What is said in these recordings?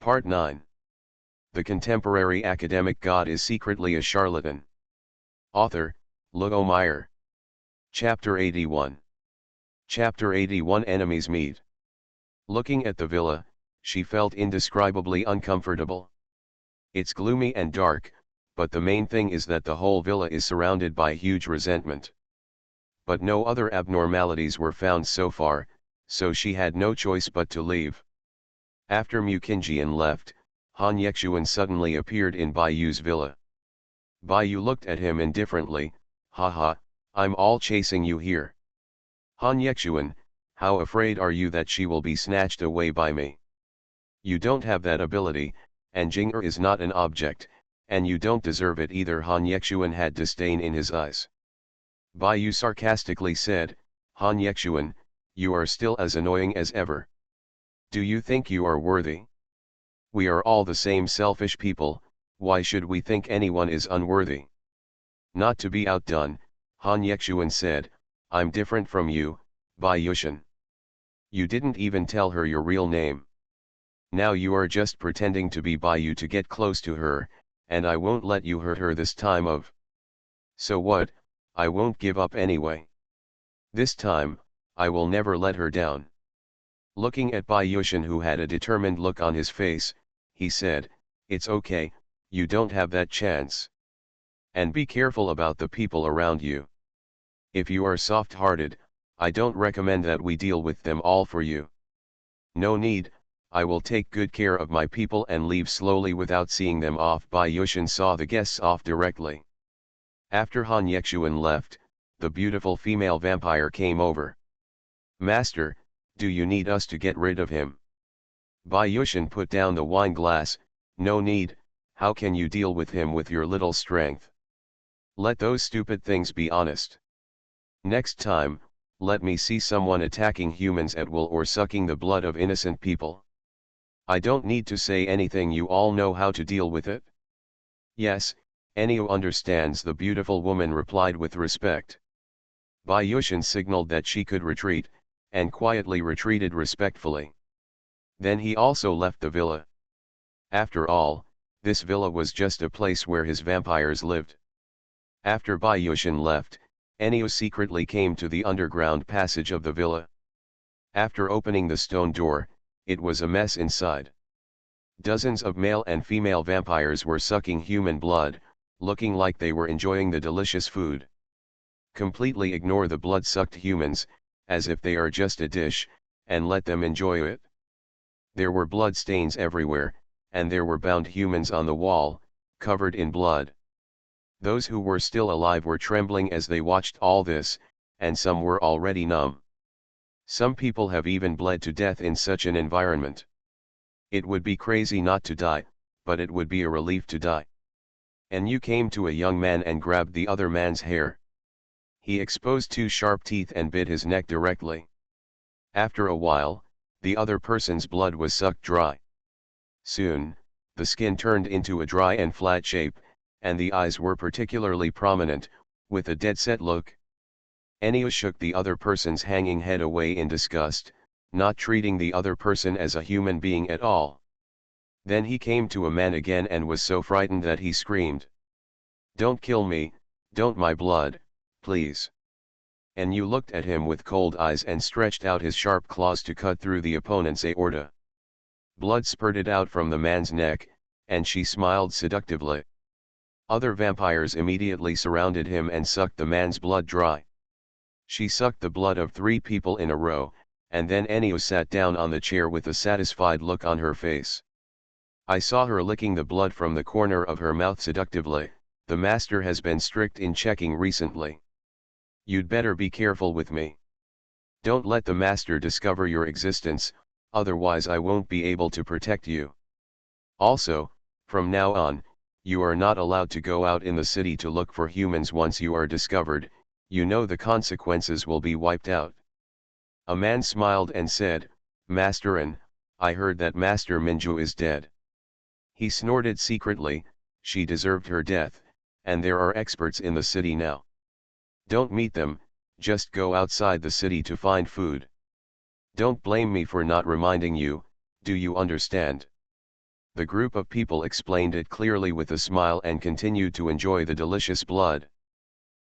Part 9. The contemporary academic god is secretly a charlatan. Author, Lugo Meyer. Chapter 81. Chapter 81 Enemies Meet. Looking at the villa, she felt indescribably uncomfortable. It's gloomy and dark, but the main thing is that the whole villa is surrounded by huge resentment. But no other abnormalities were found so far, so she had no choice but to leave. After Mukinjian left, Han Yexuan suddenly appeared in Baiyu's villa. Baiyu looked at him indifferently. Haha, I'm all chasing you here. Han Yexuan, how afraid are you that she will be snatched away by me? You don't have that ability, and Jing'er is not an object, and you don't deserve it either. Han Yexuan had disdain in his eyes. Baiyu sarcastically said, Han Yexuan, you are still as annoying as ever. Do you think you are worthy? We are all the same selfish people, why should we think anyone is unworthy? Not to be outdone, Han Yexuan said, I'm different from you, Baiyushan. You didn't even tell her your real name. Now you are just pretending to be Baiyu to get close to her, and I won't let you hurt her this time of. So what, I won't give up anyway. This time, I will never let her down. Looking at Baiyushan, who had a determined look on his face, he said, it's okay, you don't have that chance. And be careful about the people around you. If you are soft-hearted, I don't recommend that we deal with them all for you. No need, I will take good care of my people and leave slowly without seeing them off. Baiyushan saw the guests off directly. After Han Yexuan left, the beautiful female vampire came over. Master, do you need us to get rid of him? Baiyushan put down the wine glass. No need, how can you deal with him with your little strength? Let those stupid things be honest. Next time, let me see someone attacking humans at will or sucking the blood of innocent people. I don't need to say anything, you all know how to deal with it? Yes, Enio understands, the beautiful woman replied with respect. Baiyushan signaled that she could retreat, and quietly retreated respectfully. Then he also left the villa. After all, this villa was just a place where his vampires lived. After Baiyushan left, Enio secretly came to the underground passage of the villa. After opening the stone door, it was a mess inside. Dozens of male and female vampires were sucking human blood, looking like they were enjoying the delicious food. Completely ignore the blood-sucked humans, as if they are just a dish, and let them enjoy it. There were blood stains everywhere, and there were bound humans on the wall, covered in blood. Those who were still alive were trembling as they watched all this, and some were already numb. Some people have even bled to death in such an environment. It would be crazy not to die, but it would be a relief to die. And you came to a young man and grabbed the other man's hair. He exposed two sharp teeth and bit his neck directly. After a while, the other person's blood was sucked dry. Soon, the skin turned into a dry and flat shape, and the eyes were particularly prominent, with a dead-set look. Enio shook the other person's hanging head away in disgust, not treating the other person as a human being at all. Then he came to a man again and was so frightened that he screamed. Don't kill me, don't my blood, please. Enio looked at him with cold eyes and stretched out his sharp claws to cut through the opponent's aorta. Blood spurted out from the man's neck, and she smiled seductively. Other vampires immediately surrounded him and sucked the man's blood dry. She sucked the blood of 3 people in a row, and then Enio sat down on the chair with a satisfied look on her face. I saw her licking the blood from the corner of her mouth seductively. The master has been strict in checking recently. You'd better be careful with me. Don't let the master discover your existence, otherwise I won't be able to protect you. Also, from now on, you are not allowed to go out in the city to look for humans. Once you are discovered, you know the consequences will be wiped out. A man smiled and said, Master An, I heard that Master Minju is dead. He snorted secretly, she deserved her death, and there are experts in the city now. Don't meet them, just go outside the city to find food. Don't blame me for not reminding you, do you understand? The group of people explained it clearly with a smile and continued to enjoy the delicious blood.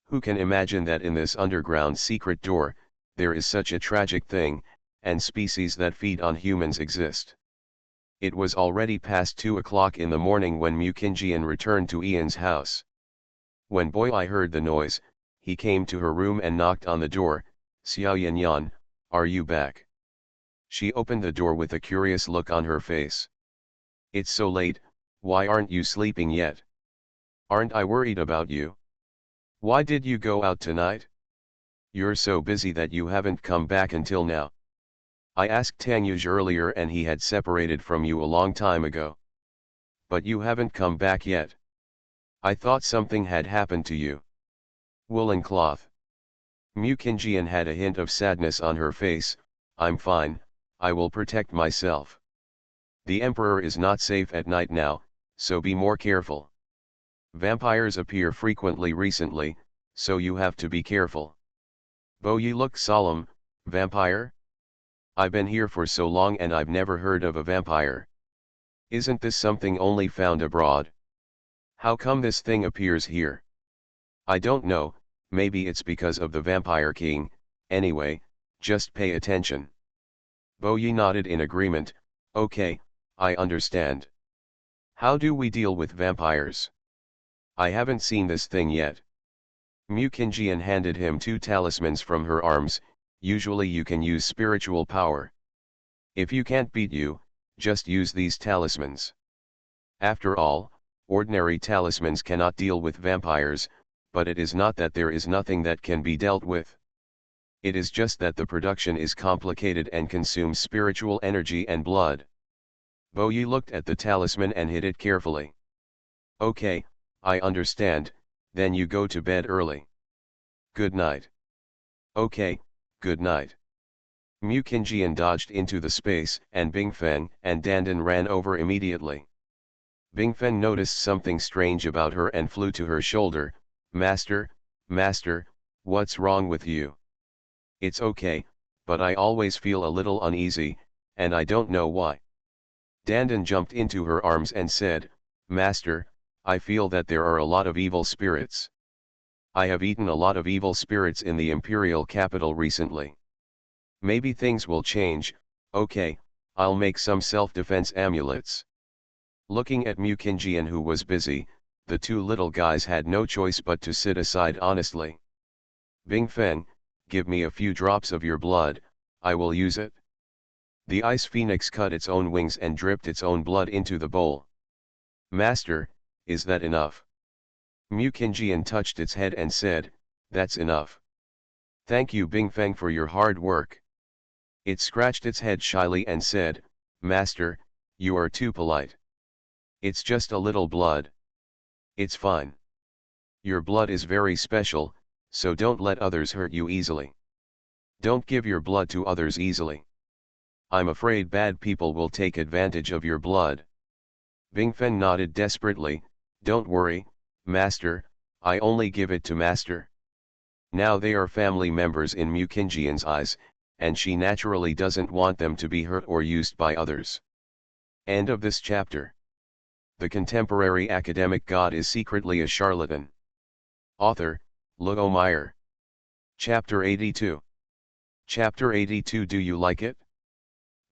Who can imagine that in this underground secret door, there is such a tragic thing, and species that feed on humans exist? It was already past 2 o'clock in the morning when Mukinjian returned to Ian's house. When Boy heard the noise, he came to her room and knocked on the door. "Xiao Yanyan, are you back?" She opened the door with a curious look on her face. "It's so late, why aren't you sleeping yet? Aren't I worried about you? Why did you go out tonight? You're so busy that you haven't come back until now. I asked Tangyuj earlier and he had separated from you a long time ago. But you haven't come back yet. I thought something had happened to you." Woolen cloth. Mukinjian had a hint of sadness on her face. "I'm fine, I will protect myself. The emperor is not safe at night now, so be more careful. Vampires appear frequently recently, so you have to be careful." Boyi looked solemn. "Vampire? I've been here for so long and I've never heard of a vampire. Isn't this something only found abroad? How come this thing appears here?" "I don't know, maybe it's because of the Vampire King. Anyway, just pay attention." Boyi nodded in agreement. "Okay, I understand. How do we deal with vampires?" "I haven't seen this thing yet." Mukinjian handed him 2 talismans from her arms. "Usually you can use spiritual power. If you can't beat you, just use these talismans. After all, ordinary talismans cannot deal with vampires, but it is not that there is nothing that can be dealt with. It is just that the production is complicated and consumes spiritual energy and blood." Boyi looked at the talisman and hid it carefully. "Okay, I understand, then you go to bed early. Good night." "Okay, good night." Mukinjian dodged into the space and Bingfen and Dandan ran over immediately. Bingfen noticed something strange about her and flew to her shoulder. Master, what's wrong with you?" "It's okay, but I always feel a little uneasy, and I don't know why." Dandan jumped into her arms and said, "Master, I feel that there are a lot of evil spirits. I have eaten a lot of evil spirits in the imperial capital recently. Maybe things will change. Okay, I'll make some self-defense amulets." Looking at Mukinjian who was busy, the 2 little guys had no choice but to sit aside honestly. "Bingfen, give me a few drops of your blood, I will use it." The ice phoenix cut its own wings and dripped its own blood into the bowl. "Master, is that enough?" Mukinjian touched its head and said, "That's enough. Thank you Bingfeng for your hard work." It scratched its head shyly and said, "Master, you are too polite. It's just a little blood. It's fine. Your blood is very special, so don't let others hurt you easily. Don't give your blood to others easily. I'm afraid bad people will take advantage of your blood." Bingfen nodded desperately. "Don't worry, Master, I only give it to Master." Now they are family members in Mukinjian's eyes, and she naturally doesn't want them to be hurt or used by others. End of this chapter. The contemporary academic god is secretly a charlatan. Author, Luo Meyer. Chapter 82. Chapter 82. Do you like it?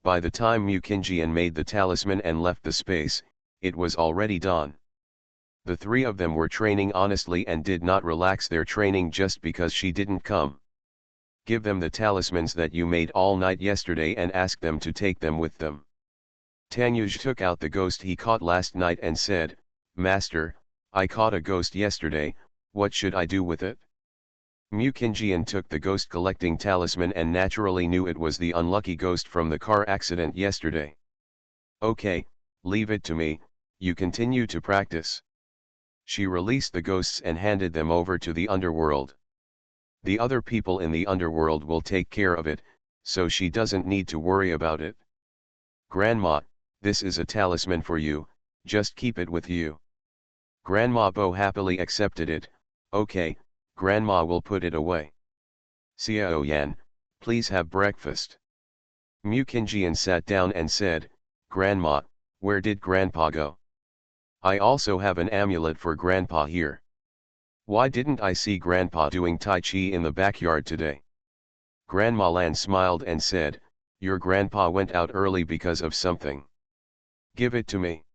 By the time Mukinjian made the talisman and left the space, it was already dawn. The 3 of them were training honestly and did not relax their training just because she didn't come. Give them the talismans that you made all night yesterday and ask them to take them with them. Tangyuj took out the ghost he caught last night and said, "Master, I caught a ghost yesterday, what should I do with it?" Mukinjian took the ghost collecting talisman and naturally knew it was the unlucky ghost from the car accident yesterday. "Okay, leave it to me, you continue to practice." She released the ghosts and handed them over to the underworld. The other people in the underworld will take care of it, so she doesn't need to worry about it. "Grandma, this is a talisman for you, just keep it with you." Grandma Bo happily accepted it. "Okay, Grandma will put it away." "Xiao Yan, please have breakfast." Mukinjian sat down and said, "Grandma, Where did Grandpa go? I also have an amulet for Grandpa here. Why didn't I see Grandpa doing Tai Chi in the backyard today? Grandma Lan smiled and said, your grandpa went out early because of something. Give it to me.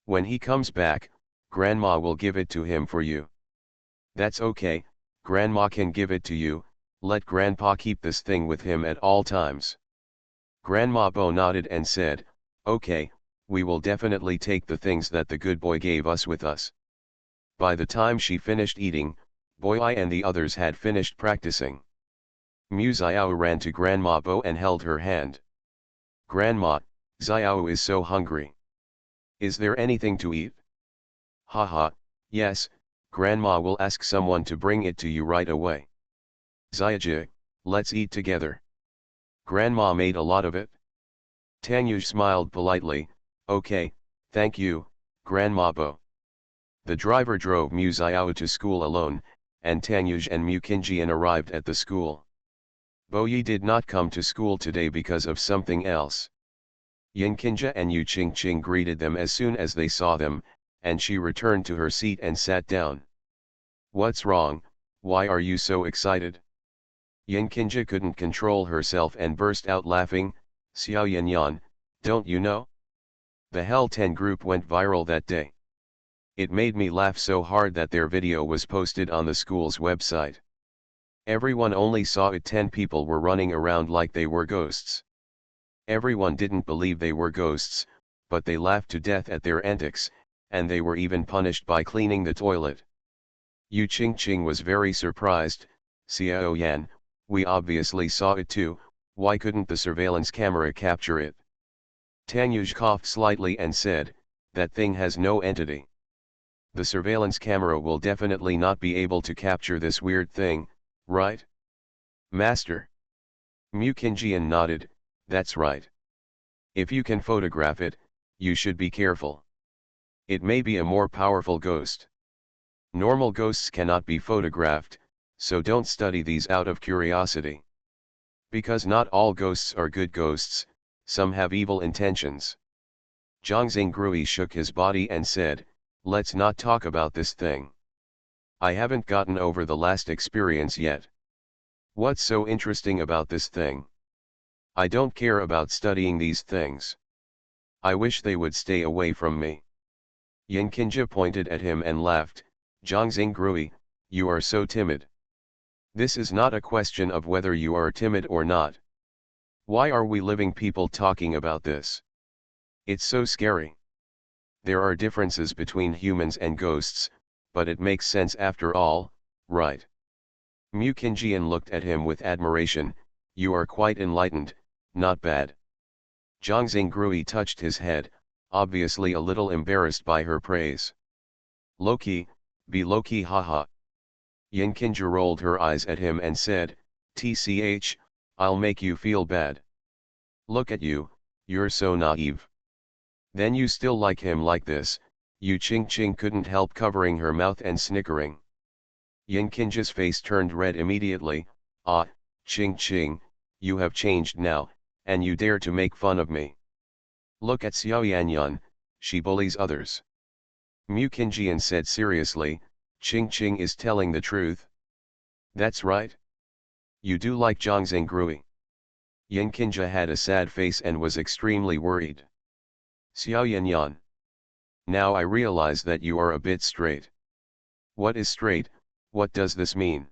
When he comes back, Grandma will give it to him for you. That's okay, Grandma can give it to you, let Grandpa keep this thing with him at all times. Grandma Bo nodded and said, okay, we will definitely take the things that the good boy gave us with us. By the time she finished eating, Boy and the others had finished practicing. Mu Xiao ran to Grandma Bo and held her hand. Grandma, Xiao is so hungry. Is there anything to eat? Haha, yes, Grandma will ask someone to bring it to you right away. Xiaoji, let's eat together. Grandma made a lot of it. Tanyuj smiled politely, okay, thank you, Grandma Bo. The driver drove Mu Xiao to school alone, and Tanyuj and Mu Qingjian arrived at the school. Bo Yi did not come to school today because of something else. Yin Qingja and Yu Qingqing greeted them as soon as they saw them, and she returned to her seat and sat down. What's wrong, why are you so excited? Yin Qingja couldn't control herself and burst out laughing, Xiao Yanyan, don't you know? The Hell 10 group went viral that day. It made me laugh so hard that their video was posted on the school's website. Everyone only saw it. 10 people were running around like they were ghosts. Everyone didn't believe they were ghosts, but they laughed to death at their antics, and they were even punished by cleaning the toilet. Yu Qingqing was very surprised, Xiao Yan, we obviously saw it too, why couldn't the surveillance camera capture it? Tanyuj coughed slightly and said, that thing has no entity. The surveillance camera will definitely not be able to capture this weird thing, right? Master. Mu Qingjian nodded, that's right. If you can photograph it, you should be careful. It may be a more powerful ghost. Normal ghosts cannot be photographed, so don't study these out of curiosity. Because not all ghosts are good ghosts, some have evil intentions. Zhang Grui shook his body and said, let's not talk about this thing. I haven't gotten over the last experience yet. What's so interesting about this thing? I don't care about studying these things. I wish they would stay away from me. Yin Qingja pointed at him and laughed, Zhang Grui, you are so timid. This is not a question of whether you are timid or not. Why are we living people talking about this? It's so scary. There are differences between humans and ghosts, but it makes sense after all, right? Mu Qingjian looked at him with admiration, you are quite enlightened, not bad. Zhang Grui touched his head, obviously a little embarrassed by her praise. Loki, be Loki haha. Yin Qingja rolled her eyes at him and said, TCH, I'll make you feel bad. Look at you, you're so naive. Then you still like him like this, Yu Qingqing couldn't help covering her mouth and snickering. Yin Qingja's face turned red immediately, ah, Qingqing, you have changed now, and you dare to make fun of me. Look at Xiao Yanyan, she bullies others. Mu Qingjian said seriously, Qingqing is telling the truth. That's right. You do like Zhang Grui. Yin Qingja had a sad face and was extremely worried. Xiao Yanyan. Now I realize that you are a bit straight. What is straight, what does this mean?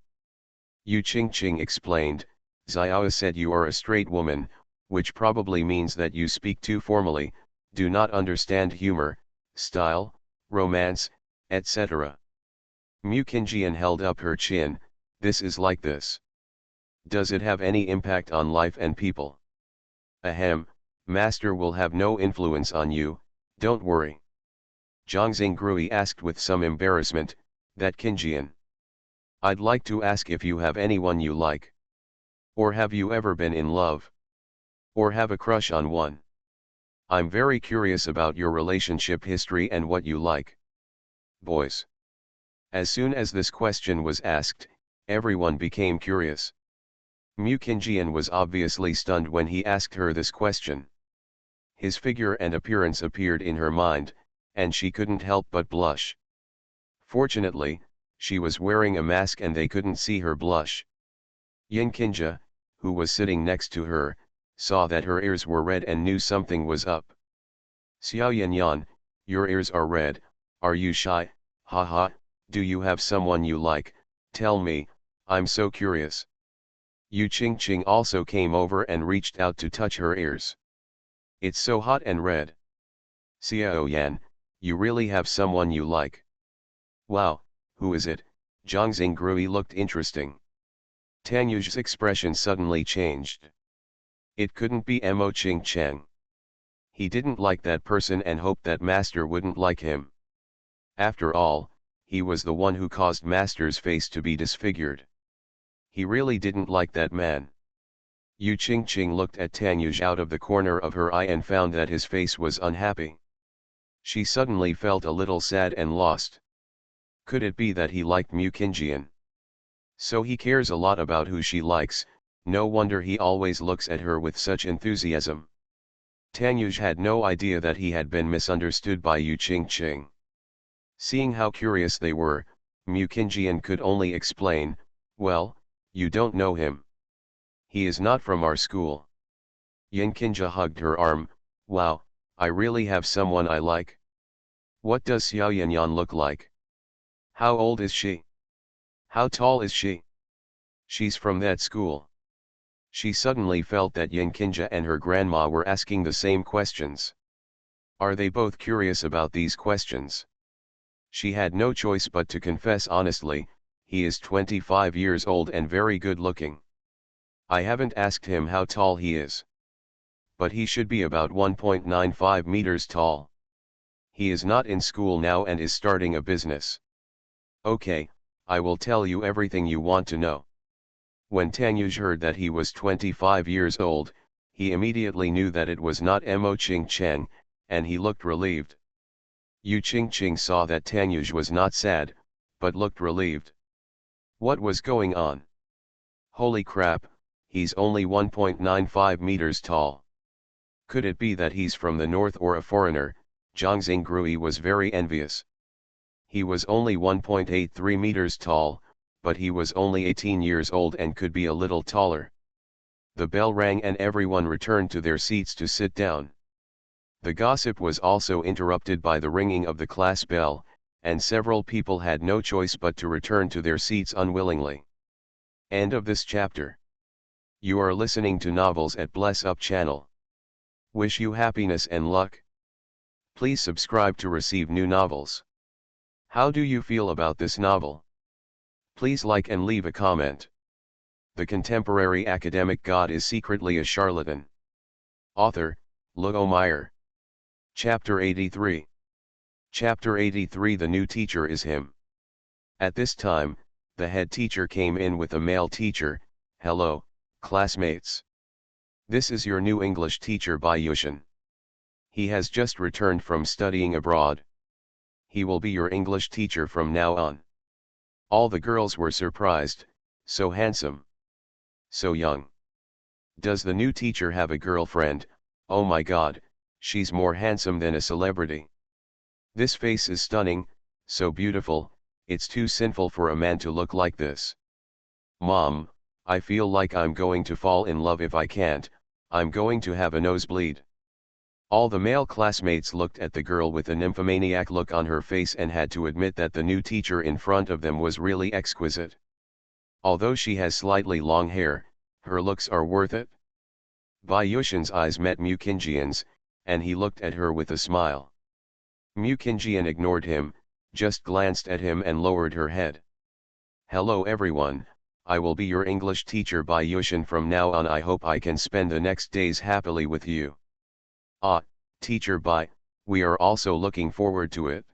Yu Qingqing explained, Xiao said you are a straight woman, which probably means that you speak too formally, do not understand humor, style, romance, etc. Mu Qingjian held up her chin, this is like this. Does it have any impact on life and people? Ahem, master will have no influence on you, don't worry. Zhang Grui asked with some embarrassment, that Qingjian. I'd like to ask if you have anyone you like. Or have you ever been in love? Or have a crush on one? I'm very curious about your relationship history and what you like. Boys. As soon as this question was asked, everyone became curious. Mu Qingjian was obviously stunned when he asked her this question. His figure and appearance appeared in her mind, and she couldn't help but blush. Fortunately, she was wearing a mask and they couldn't see her blush. Yinkinja, who was sitting next to her, saw that her ears were red and knew something was up. Xiao Yanyan, your ears are red, are you shy? Haha, do you have someone you like? Tell me, I'm so curious. Yu Qingqing also came over and reached out to touch her ears. It's so hot and red. Xiao Yan, you really have someone you like. Wow, who is it? Zhang Xingrui looked interesting. Tang Yu's expression suddenly changed. It couldn't be Mo Qingcheng. He didn't like that person and hoped that Master wouldn't like him. After all, he was the one who caused Master's face to be disfigured. He really didn't like that man. Yu Qingqing looked at Tang Yu out of the corner of her eye and found that his face was unhappy. She suddenly felt a little sad and lost. Could it be that he liked Mu Qingjian? So he cares a lot about who she likes, no wonder he always looks at her with such enthusiasm. Tang Yu had no idea that he had been misunderstood by Yu Qingqing. Seeing how curious they were, Mu Qingjian could only explain, well, you don't know him. He is not from our school. Yinkinja hugged her arm, wow, I really have someone I like. What does Xiao Yanyan look like? How old is she? How tall is she? She's from that school. She suddenly felt that Yinkinja and her grandma were asking the same questions. Are they both curious about these questions? She had no choice but to confess honestly, he is 25 years old and very good looking. I haven't asked him how tall he is. But he should be about 1.95 meters tall. He is not in school now and is starting a business. Okay, I will tell you everything you want to know. When Tang Yu heard that he was 25 years old, he immediately knew that it was not Mo Qingcheng, and he looked relieved. Yu Qingqing saw that Tang Yu was not sad, but looked relieved. What was going on? Holy crap, he's only 1.95 meters tall. Could it be that he's from the north or a foreigner? Zhang Xingrui was very envious. He was only 1.83 meters tall, but he was only 18 years old and could be a little taller. The bell rang and everyone returned to their seats to sit down. The gossip was also interrupted by the ringing of the class bell, and several people had no choice but to return to their seats unwillingly. End of this chapter. You are listening to Novels at Bless Up channel. Wish you happiness and luck. Please subscribe to receive new novels. How do you feel about this novel? Please like and leave a comment. The contemporary academic god is secretly a charlatan. Author, Luo Meyer. Chapter 83. Chapter 83. The new teacher is him. At this time, the head teacher came in with a male teacher. Hello, classmates. This is your new English teacher Baiyushan. He has just returned from studying abroad. He will be your English teacher from now on. All the girls were surprised, so handsome. So young. Does the new teacher have a girlfriend? Oh my god, she's more handsome than a celebrity. This face is stunning, so beautiful, it's too sinful for a man to look like this. Mom, I feel like I'm going to fall in love if I can't, I'm going to have a nosebleed. All the male classmates looked at the girl with a nymphomaniac look on her face and had to admit that the new teacher in front of them was really exquisite. Although she has slightly long hair, her looks are worth it. Baiyushan's eyes met Mu Qingjian's, and he looked at her with a smile. Mu Qingjian ignored him, just glanced at him and lowered her head. Hello everyone, I will be your English teacher Baiyushan from now on. I hope I can spend the next days happily with you. Ah, teacher Bai, we are also looking forward to it.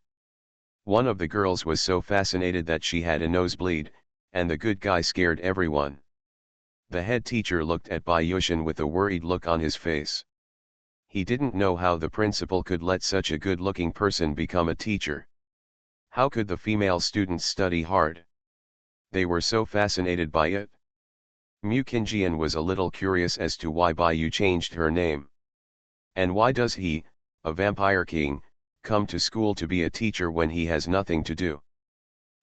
One of the girls was so fascinated that she had a nosebleed, and the good guy scared everyone. The head teacher looked at Baiyushan with a worried look on his face. He didn't know how the principal could let such a good-looking person become a teacher. How could the female students study hard? They were so fascinated by it. Mu Qingjian was a little curious as to why Baiyu changed her name. And why does he, a vampire king, come to school to be a teacher when he has nothing to do?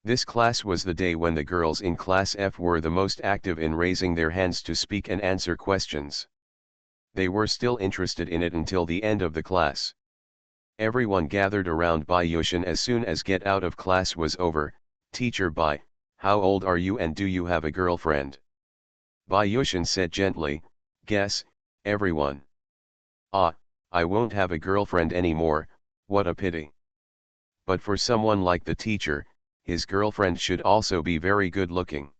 This class was the day when the girls in Class F were the most active in raising their hands to speak and answer questions. They were still interested in it until the end of the class. Everyone gathered around Bayushin as soon as get out of class was over. Teacher Bai, how old are you and do you have a girlfriend? Bayushin said gently, guess, everyone. Ah, I won't have a girlfriend anymore, what a pity. But for someone like the teacher, his girlfriend should also be very good looking.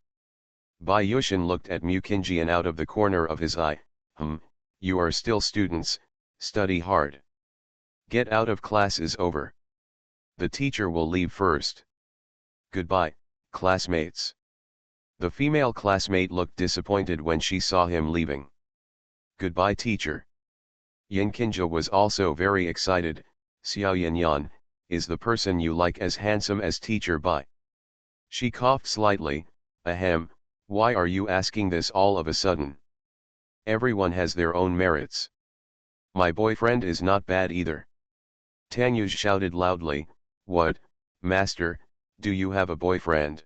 Bayushin looked at Mukinjian out of the corner of his eye. You are still students, study hard. Get out of class is over. The teacher will leave first. Goodbye, classmates. The female classmate looked disappointed when she saw him leaving. Goodbye teacher. Yinkinja was also very excited. Xiao Yanyan, is the person you like as handsome as teacher Bai? She coughed slightly. Ahem, why are you asking this all of a sudden? Everyone has their own merits. My boyfriend is not bad either. Tanyuj shouted loudly, what, master, do you have a boyfriend?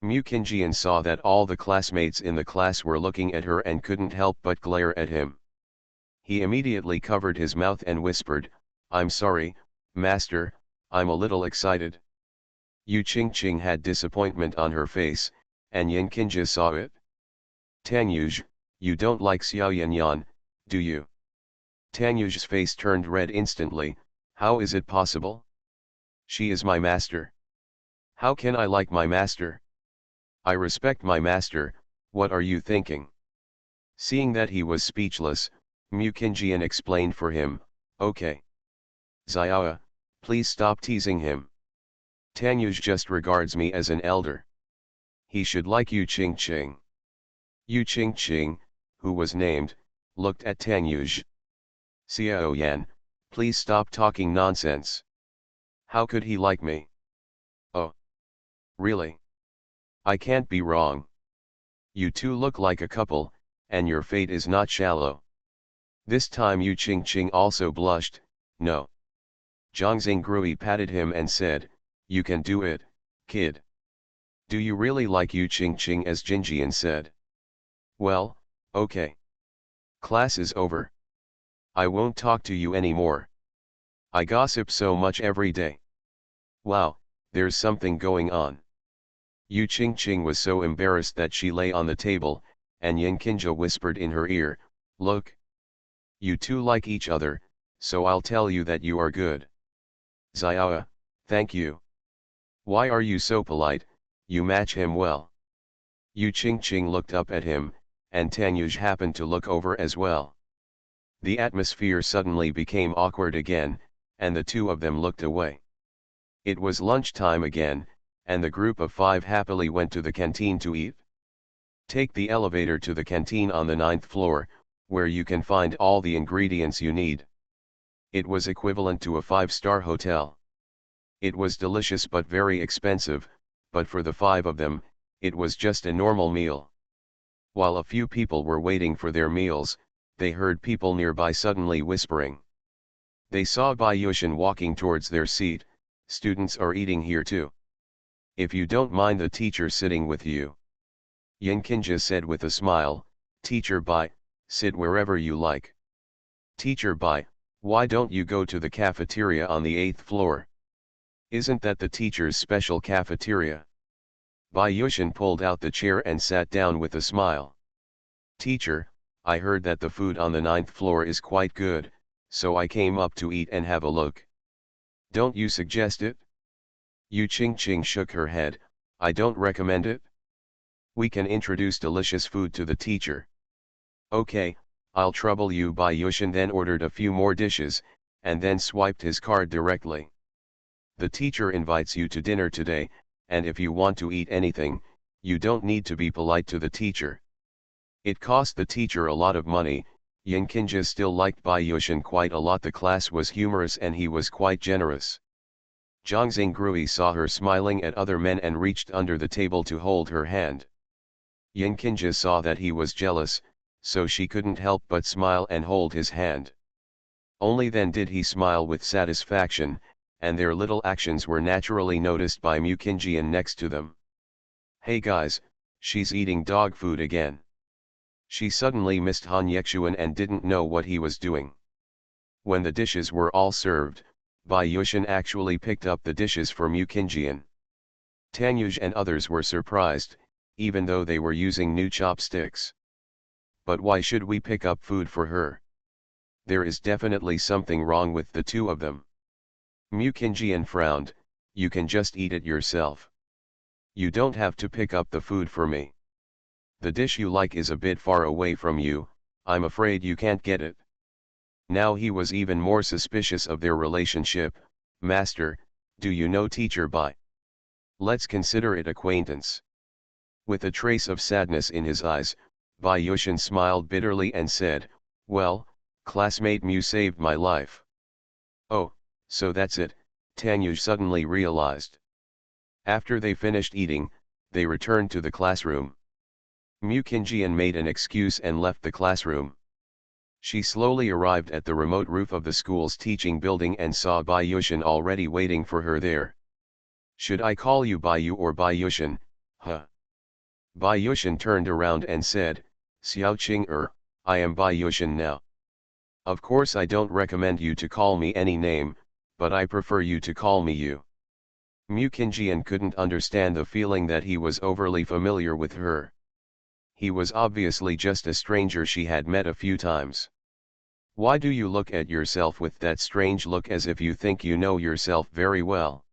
Mukinjian saw that all the classmates in the class were looking at her and couldn't help but glare at him. He immediately covered his mouth and whispered, I'm sorry, master, I'm a little excited. Yu Qingqing had disappointment on her face, and Yinkinja saw it. Tanyuj, you don't like Xiao Yanyan, do you? Tanyuj's face turned red instantly. How is it possible? She is my master. How can I like my master? I respect my master, what are you thinking? Seeing that he was speechless, Mukinjian explained for him, okay. Xiao, please stop teasing him. Tanyuj just regards me as an elder. He should like Yu Qingqing. Yu Qingqing, who was named, looked at Tanyuj. Xiao Yan, please stop talking nonsense. How could he like me? Oh. Really? I can't be wrong. You two look like a couple, and your fate is not shallow. This time Yu Qingqing also blushed, no. Zhang Xingrui patted him and said, you can do it, kid. Do you really like Yu Qingqing as Jinjian said? Well, okay. Class is over. I won't talk to you anymore. I gossip so much every day. Wow, there's something going on. Yu Qingqing was so embarrassed that she lay on the table, and Yinkinja whispered in her ear, look. You two like each other, so I'll tell you that you are good. Xiao, thank you. Why are you so polite, you match him well. Yu Qingqing looked up at him, and Tanyuj happened to look over as well. The atmosphere suddenly became awkward again, and the two of them looked away. It was lunchtime again, and the group of 5 happily went to the canteen to eat. Take the elevator to the canteen on the 9th floor, where you can find all the ingredients you need. It was equivalent to a 5-star hotel. It was delicious but very expensive, but for the 5 of them, it was just a normal meal. While a few people were waiting for their meals, they heard people nearby suddenly whispering. They saw Bayushin walking towards their seat. Students are eating here too. If you don't mind the teacher sitting with you. Yinkinja said with a smile, Teacher Bai, sit wherever you like. Teacher Bai, why don't you go to the cafeteria on the 8th floor? Isn't that the teacher's special cafeteria? Bayushin pulled out the chair and sat down with a smile. Teacher, I heard that the food on the 9th floor is quite good, so I came up to eat and have a look. Don't you suggest it? Yu Qingqing shook her head, I don't recommend it. We can introduce delicious food to the teacher. Okay, I'll trouble you. Bayushin then ordered a few more dishes, and then swiped his card directly. The teacher invites you to dinner today, and if you want to eat anything, you don't need to be polite to the teacher. It cost the teacher a lot of money. Yinkinja still liked Bayushin quite a lot. The class was humorous and he was quite generous. Zhang Xingrui saw her smiling at other men and reached under the table to hold her hand. Yinkinja saw that he was jealous, so she couldn't help but smile and hold his hand. Only then did he smile with satisfaction, and their little actions were naturally noticed by Mukinjian next to them. Hey guys, she's eating dog food again. She suddenly missed Han Yexuan and didn't know what he was doing. When the dishes were all served, Bai Yushin actually picked up the dishes for Mukinjian. Tanyuj and others were surprised, even though they were using new chopsticks. But why should we pick up food for her? There is definitely something wrong with the two of them. Mukinjian frowned, you can just eat it yourself. You don't have to pick up the food for me. The dish you like is a bit far away from you, I'm afraid you can't get it. Now he was even more suspicious of their relationship. Master, do you know Teacher Bai? Let's consider it acquaintance. With a trace of sadness in his eyes, Bai Yushin smiled bitterly and said, well, classmate Mu saved my life. Oh, so that's it, Tanyuj suddenly realized. After they finished eating, they returned to the classroom. Mukinjian made an excuse and left the classroom. She slowly arrived at the remote roof of the school's teaching building and saw Bai Yushin already waiting for her there. Should I call you Bai Yu or Bai Yushin, huh? Bai Yushin turned around and said, Xiao Qing I am Bai Yushin now. Of course I don't recommend you to call me any name, but I prefer you to call me you. Mukinjian couldn't understand the feeling that he was overly familiar with her. He was obviously just a stranger she had met a few times. Why do you look at yourself with that strange look as if you think you know yourself very well?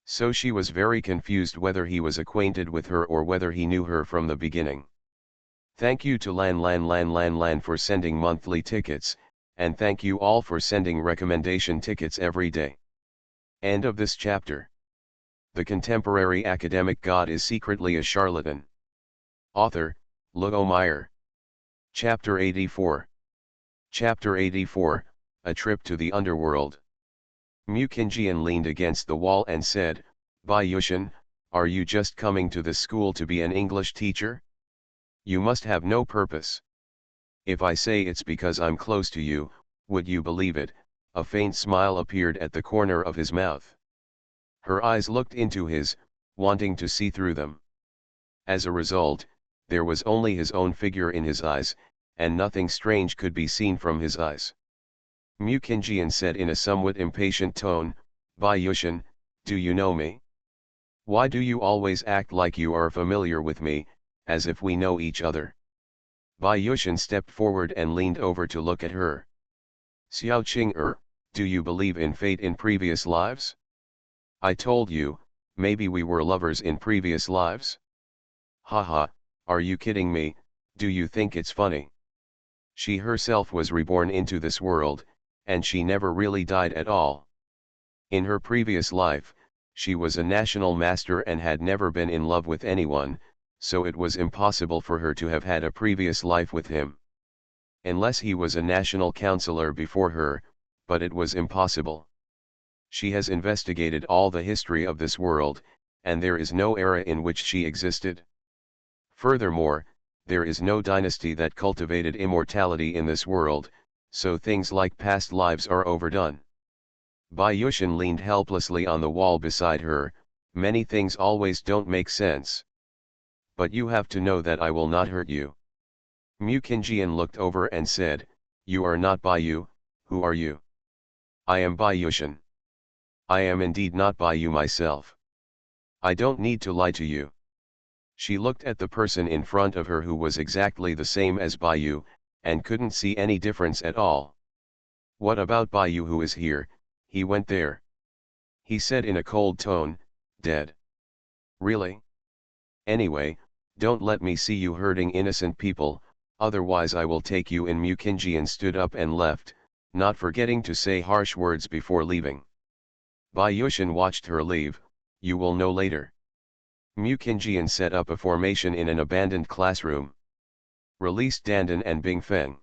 So she was very confused whether he was acquainted with her or whether he knew her from the beginning. Thank you to Lan for sending monthly tickets, and thank you all for sending recommendation tickets every day. End of this chapter. The contemporary academic god is secretly a charlatan. Author, Luo Meyer. Chapter 84. Chapter 84, A Trip to the Underworld. Mukinjian leaned against the wall and said, Bai Yushin, are you just coming to this school to be an English teacher? You must have no purpose. If I say it's because I'm close to you, would you believe it? A faint smile appeared at the corner of his mouth. Her eyes looked into his, wanting to see through them. As a result, there was only his own figure in his eyes, and nothing strange could be seen from his eyes. Mukinjian said in a somewhat impatient tone, Bai Yushin, do you know me? Why do you always act like you are familiar with me, as if we know each other? Bai Yushin stepped forward and leaned over to look at her. Xiao Qing do you believe in fate in previous lives? I told you, maybe we were lovers in previous lives? Haha, are you kidding me? Do you think it's funny? She herself was reborn into this world, and she never really died at all. In her previous life, she was a national master and had never been in love with anyone, so it was impossible for her to have had a previous life with him. Unless he was a national counselor before her, but it was impossible. She has investigated all the history of this world, and there is no era in which she existed. Furthermore, there is no dynasty that cultivated immortality in this world, so things like past lives are overdone. Bai Yushin leaned helplessly on the wall beside her. Many things always don't make sense. But you have to know that I will not hurt you. Mukinjian looked over and said, you are not Bai Yu, who are you? I am Bai Yushin. I am indeed not Bai Yu myself. I don't need to lie to you. She looked at the person in front of her who was exactly the same as Bai Yu, and couldn't see any difference at all. What about Bai Yu who is here? He went there. He said in a cold tone, dead. Really? Anyway, don't let me see you hurting innocent people, otherwise I will take you in. Mukinjian stood up and left, not forgetting to say harsh words before leaving. Bai Yushin watched her leave. You will know later. Mukinjian set up a formation in an abandoned classroom. Release Dandan and Bingfeng.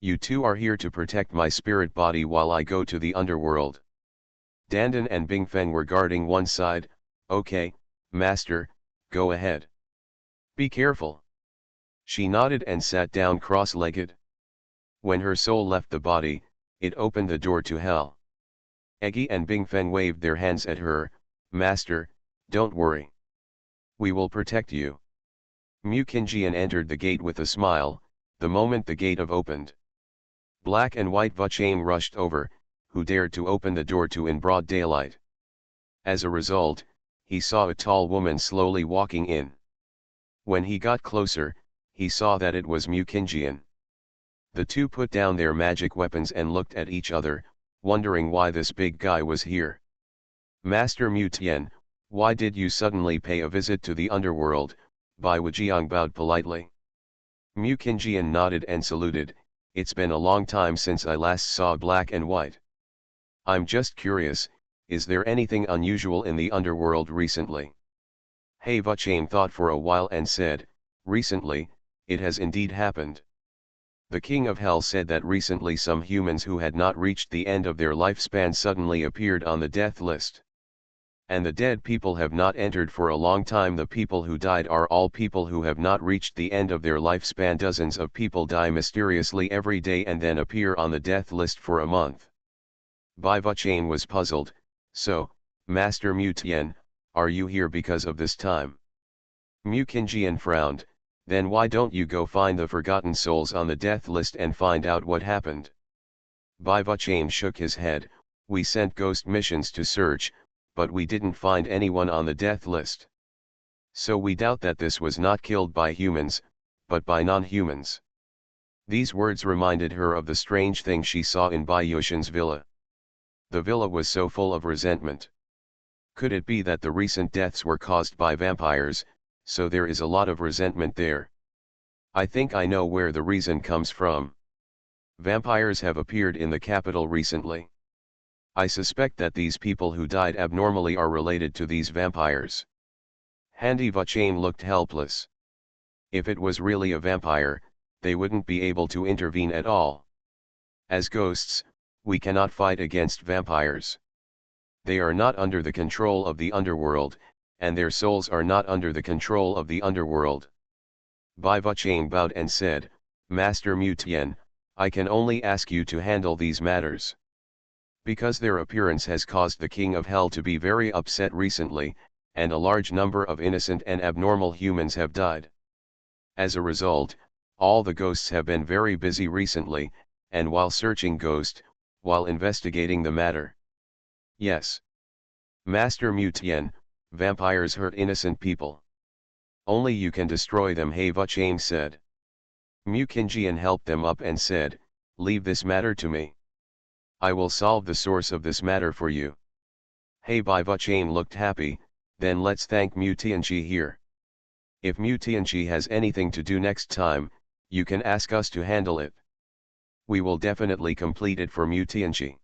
You two are here to protect my spirit body while I go to the underworld. Dandan and Bingfeng were guarding one side. Okay, master, go ahead. Be careful. She nodded and sat down cross-legged. When her soul left the body, it opened the door to hell. Eggy and Bingfeng waved their hands at her. Master, don't worry. We will protect you. Mu Qingjian entered the gate with a smile, the moment the gate opened. Black and White Vuchang rushed over, who dared to open the door to in broad daylight. As a result, he saw a tall woman slowly walking in. When he got closer, he saw that it was Mu Qingjian. The two put down their magic weapons and looked at each other, wondering why this big guy was here. Master Mu Tian, why did you suddenly pay a visit to the underworld? Bai Wujiang bowed politely. Mu Qingjian nodded and saluted. It's been a long time since I last saw Black and White. I'm just curious, is there anything unusual in the underworld recently? He Vuchang thought for a while and said, recently, it has indeed happened. The King of Hell said that recently some humans who had not reached the end of their lifespan suddenly appeared on the death list. And the dead people have not entered for a long time. The people who died are all people who have not reached the end of their lifespan. Dozens of people die mysteriously every day and then appear on the death list for a month. Bai Vuchang was puzzled. So, Master Mu Tian, are you here because of this time? Mu Qingjian frowned. Then why don't you go find the forgotten souls on the death list and find out what happened? Bai Vuchang shook his head. We sent ghost missions to search, but we didn't find anyone on the death list. So we doubt that this was not killed by humans, but by non-humans. These words reminded her of the strange thing she saw in Bai Yushan's villa. The villa was so full of resentment. Could it be that the recent deaths were caused by vampires, so there is a lot of resentment there? I think I know where the reason comes from. Vampires have appeared in the capital recently. I suspect that these people who died abnormally are related to these vampires. Handy Vuchang looked helpless. If it was really a vampire, they wouldn't be able to intervene at all. As ghosts, we cannot fight against vampires. They are not under the control of the underworld, and their souls are not under the control of the underworld. Bai Vuchang bowed and said, Master Mu Tian, I can only ask you to handle these matters. Because their appearance has caused the King of Hell to be very upset recently, and a large number of innocent and abnormal humans have died. As a result, all the ghosts have been very busy recently, and while searching ghost, while investigating the matter. Yes. Master Mu Tian, vampires hurt innocent people. Only you can destroy them, He Vuchang said. Mu Qingjian helped them up and said, leave this matter to me. I will solve the source of this matter for you. He Bai Vuchang looked happy. Then let's thank Mu Tianji here. If Mu Tianji has anything to do next time, you can ask us to handle it. We will definitely complete it for Mu Tianji.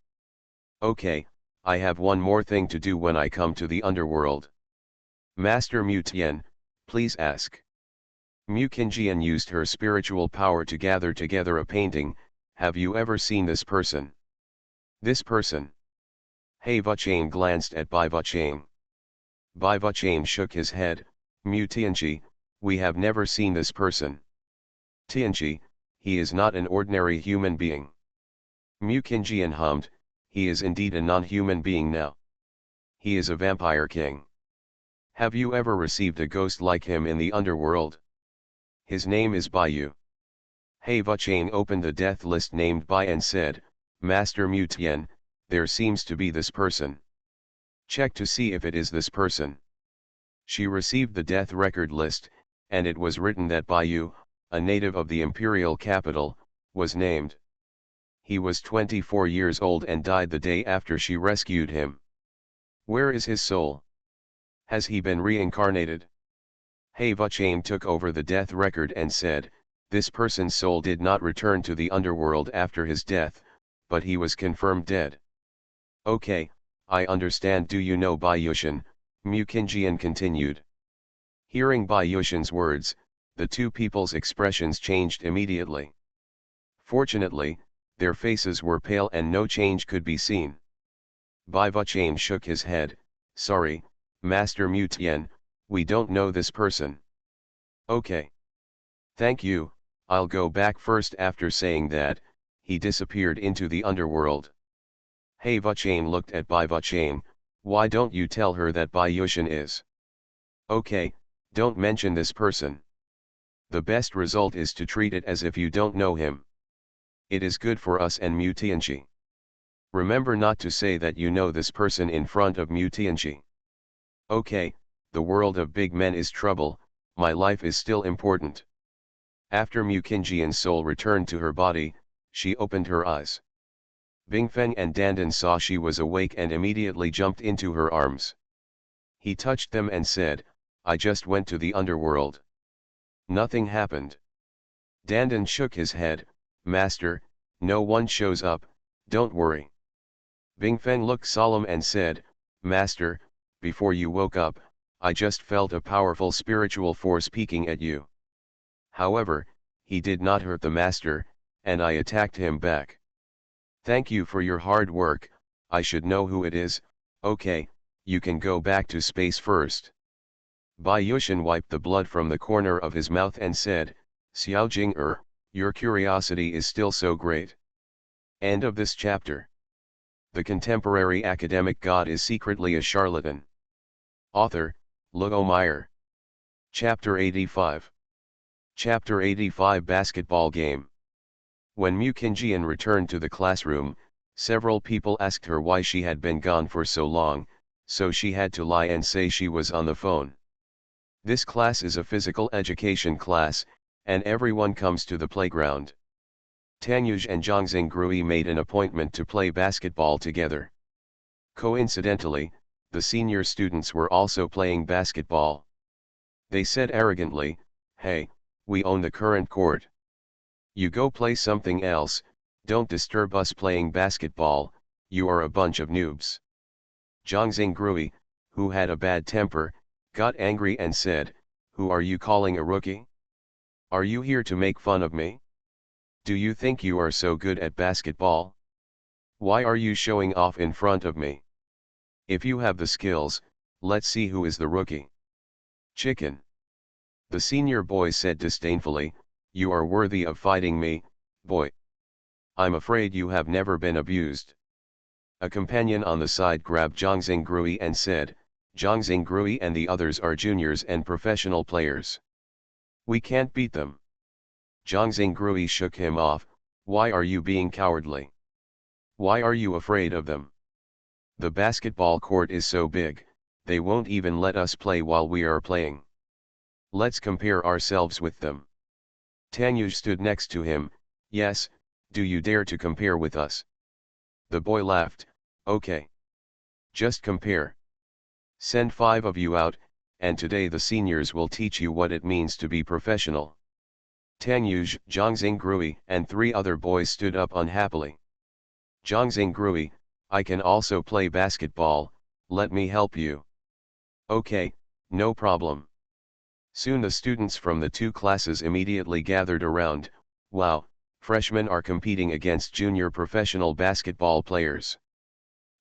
Okay, I have one more thing to do when I come to the underworld. Master Mu Tian, please ask. Mu Qingjian used her spiritual power to gather together a painting. Have you ever seen this person? This person? He Vuchang glanced at Bai Vuchang. Bai Vuchang shook his head. Mu Tianji, we have never seen this person. Tianji, he is not an ordinary human being. Mu Qingjian hummed, he is indeed a non-human being now. He is a vampire king. Have you ever received a ghost like him in the underworld? His name is Bai Yu. He Vuchang opened the death list named Bai and said, Master Mu Tian, there seems to be this person. Check to see if it is this person. She received the death record list, and it was written that Bai Yu, a native of the imperial capital, was named. He was 24 years old and died the day after she rescued him. Where is his soul? Has he been reincarnated? He Vuchang took over the death record and said, this person's soul did not return to the underworld after his death, but he was confirmed dead. Okay, I understand. Do you know Bai Yushan? Mu Qingjian continued. Hearing Bai Yushan's words, the two people's expressions changed immediately. Fortunately, their faces were pale and no change could be seen. Bai Vuchang shook his head. Sorry, Master Mu Tian, we don't know this person. Okay. Thank you, I'll go back first. After saying that, he disappeared into the underworld. Hey Vuchain looked at Bai Vuchain, why don't you tell her that Bai Yushin is? Okay, don't mention this person. The best result is to treat it as if you don't know him. It is good for us and Mu Tianchi. Remember not to say that you know this person in front of Mu Tianchi. Okay, the world of big men is trouble, my life is still important. After Mu Qingjian's soul returned to her body, she opened her eyes. Bingfeng and Dandan saw she was awake and immediately jumped into her arms. He touched them and said, I just went to the underworld. Nothing happened. Dandan shook his head, Master, no one shows up, don't worry. Bingfeng looked solemn and said, Master, before you woke up, I just felt a powerful spiritual force peeking at you. However, he did not hurt the master, and I attacked him back. Thank you for your hard work, I should know who it is, okay, you can go back to space first. Bai Yushin wiped the blood from the corner of his mouth and said, Xiao Jing your curiosity is still so great. End of this chapter. The contemporary academic god is secretly a charlatan. Author, Luo Meyer. Chapter 85. Chapter 85 Basketball Game. When Mu Qingjian returned to the classroom, several people asked her why she had been gone for so long, so she had to lie and say she was on the phone. This class is a physical education class, and everyone comes to the playground. Tanyuj and Zhangxing Grui made an appointment to play basketball together. Coincidentally, the senior students were also playing basketball. They said arrogantly, hey, we own the current court. You go play something else, don't disturb us playing basketball, you are a bunch of noobs. Zhangxing Grui, who had a bad temper, got angry and said, who are you calling a rookie? Are you here to make fun of me? Do you think you are so good at basketball? Why are you showing off in front of me? If you have the skills, let's see who is the rookie. Chicken. The senior boy said disdainfully, you are worthy of fighting me, boy. I'm afraid you have never been abused. A companion on the side grabbed Zhangxing Grui and said, Zhangxing Grui and the others are juniors and professional players. We can't beat them. Zhangxing Grui shook him off, why are you being cowardly? Why are you afraid of them? The basketball court is so big, they won't even let us play while we are playing. Let's compare ourselves with them. Tanyuj stood next to him, yes, do you dare to compare with us? The boy laughed, okay. Just compare. Send 5 of you out, and today the seniors will teach you what it means to be professional. Tanyuj, Zhangxing Grui and 3 other boys stood up unhappily. Zhangxing Grui, I can also play basketball, let me help you. Okay, no problem. Soon the students from the 2 classes immediately gathered around, wow, freshmen are competing against junior professional basketball players.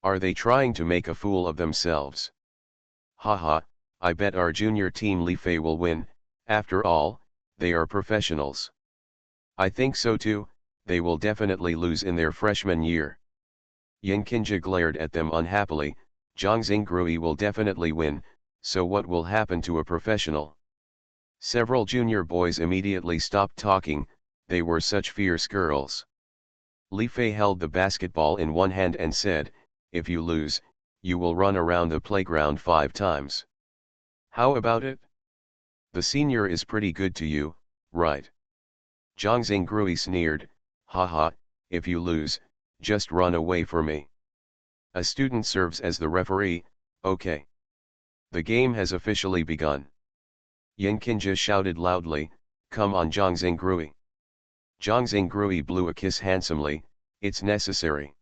Are they trying to make a fool of themselves? Haha, I bet our junior team Li Fei will win, after all, they are professionals. I think so too, they will definitely lose in their freshman year. Yin Qingji glared at them unhappily, Zhangxing Grui will definitely win, so what will happen to a professional? Several junior boys immediately stopped talking, they were such fierce girls. Li Fei held the basketball in one hand and said, if you lose, you will run around the playground 5 times. How about it? The senior is pretty good to you, right? Zhangxing Grui sneered, haha, if you lose, just run away for me. A student serves as the referee, okay. The game has officially begun. Yin Qingji shouted loudly, come on Zhangxing Grui. Zhangxing Grui blew a kiss handsomely, it's necessary.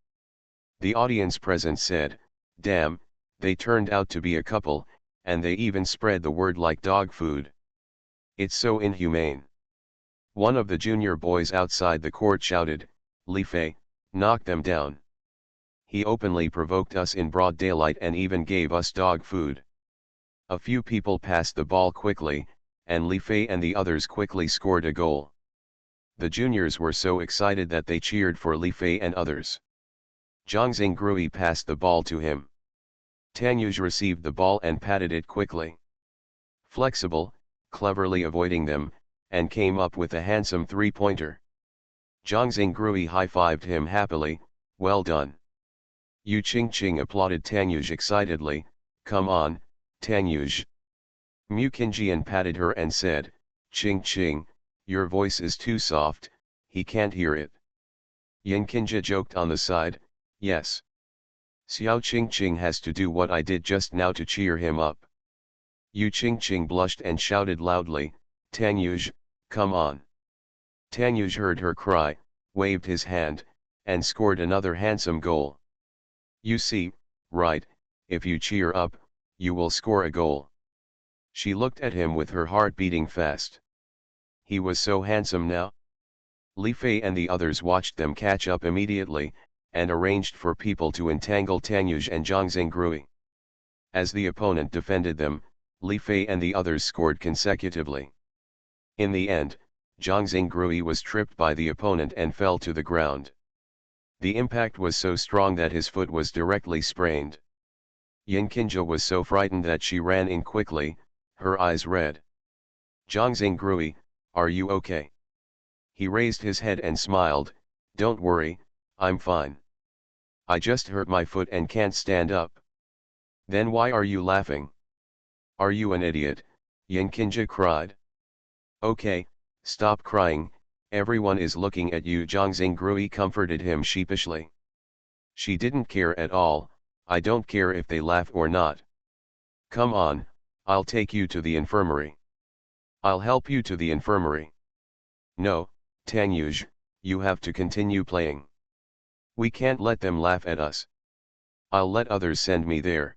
The audience present said, damn, they turned out to be a couple, and they even spread the word like dog food. It's so inhumane. One of the junior boys outside the court shouted, Li Fei, knock them down. He openly provoked us in broad daylight and even gave us dog food. A few people passed the ball quickly, and Li Fei and the others quickly scored a goal. The juniors were so excited that they cheered for Li Fei and others. Zhang Xingrui passed the ball to him. Tanyuj received the ball and patted it quickly. Flexible, cleverly avoiding them, and came up with a handsome three-pointer. Zhang Xingrui high-fived him happily, "Well done." Yu Qingqing applauded Tanyuj excitedly, "Come on, Tanyuj." Mu Qingjian patted her and said, "Qingqing, your voice is too soft, he can't hear it." Yin Qingji joked on the side, "Yes. Xiao Qingqing has to do what I did just now to cheer him up." Yu Qingqing blushed and shouted loudly, "Tanyuj, come on." Tanyuj heard her cry, waved his hand, and scored another handsome goal. "You see, right, if you cheer up, you will score a goal." She looked at him with her heart beating fast. He was so handsome now. Li Fei and the others watched them catch up immediately, and arranged for people to entangle Tanyuj and Zhang Xingrui. As the opponent defended them, Li Fei and the others scored consecutively. In the end, Zhang Xingrui was tripped by the opponent and fell to the ground. The impact was so strong that his foot was directly sprained. Yin Qingji was so frightened that she ran in quickly, her eyes red. "Zhang Xingrui, are you okay?" He raised his head and smiled, "Don't worry, I'm fine. I just hurt my foot and can't stand up." "Then why are you laughing? Are you an idiot?" Yin Qingji cried. "Okay, stop crying, everyone is looking at you." Zhang Xingrui comforted him sheepishly. She didn't care at all, "I don't care if they laugh or not. Come on, I'll take you to the infirmary. I'll help you to the infirmary." "No, Tanyuj, you have to continue playing. We can't let them laugh at us. I'll let others send me there."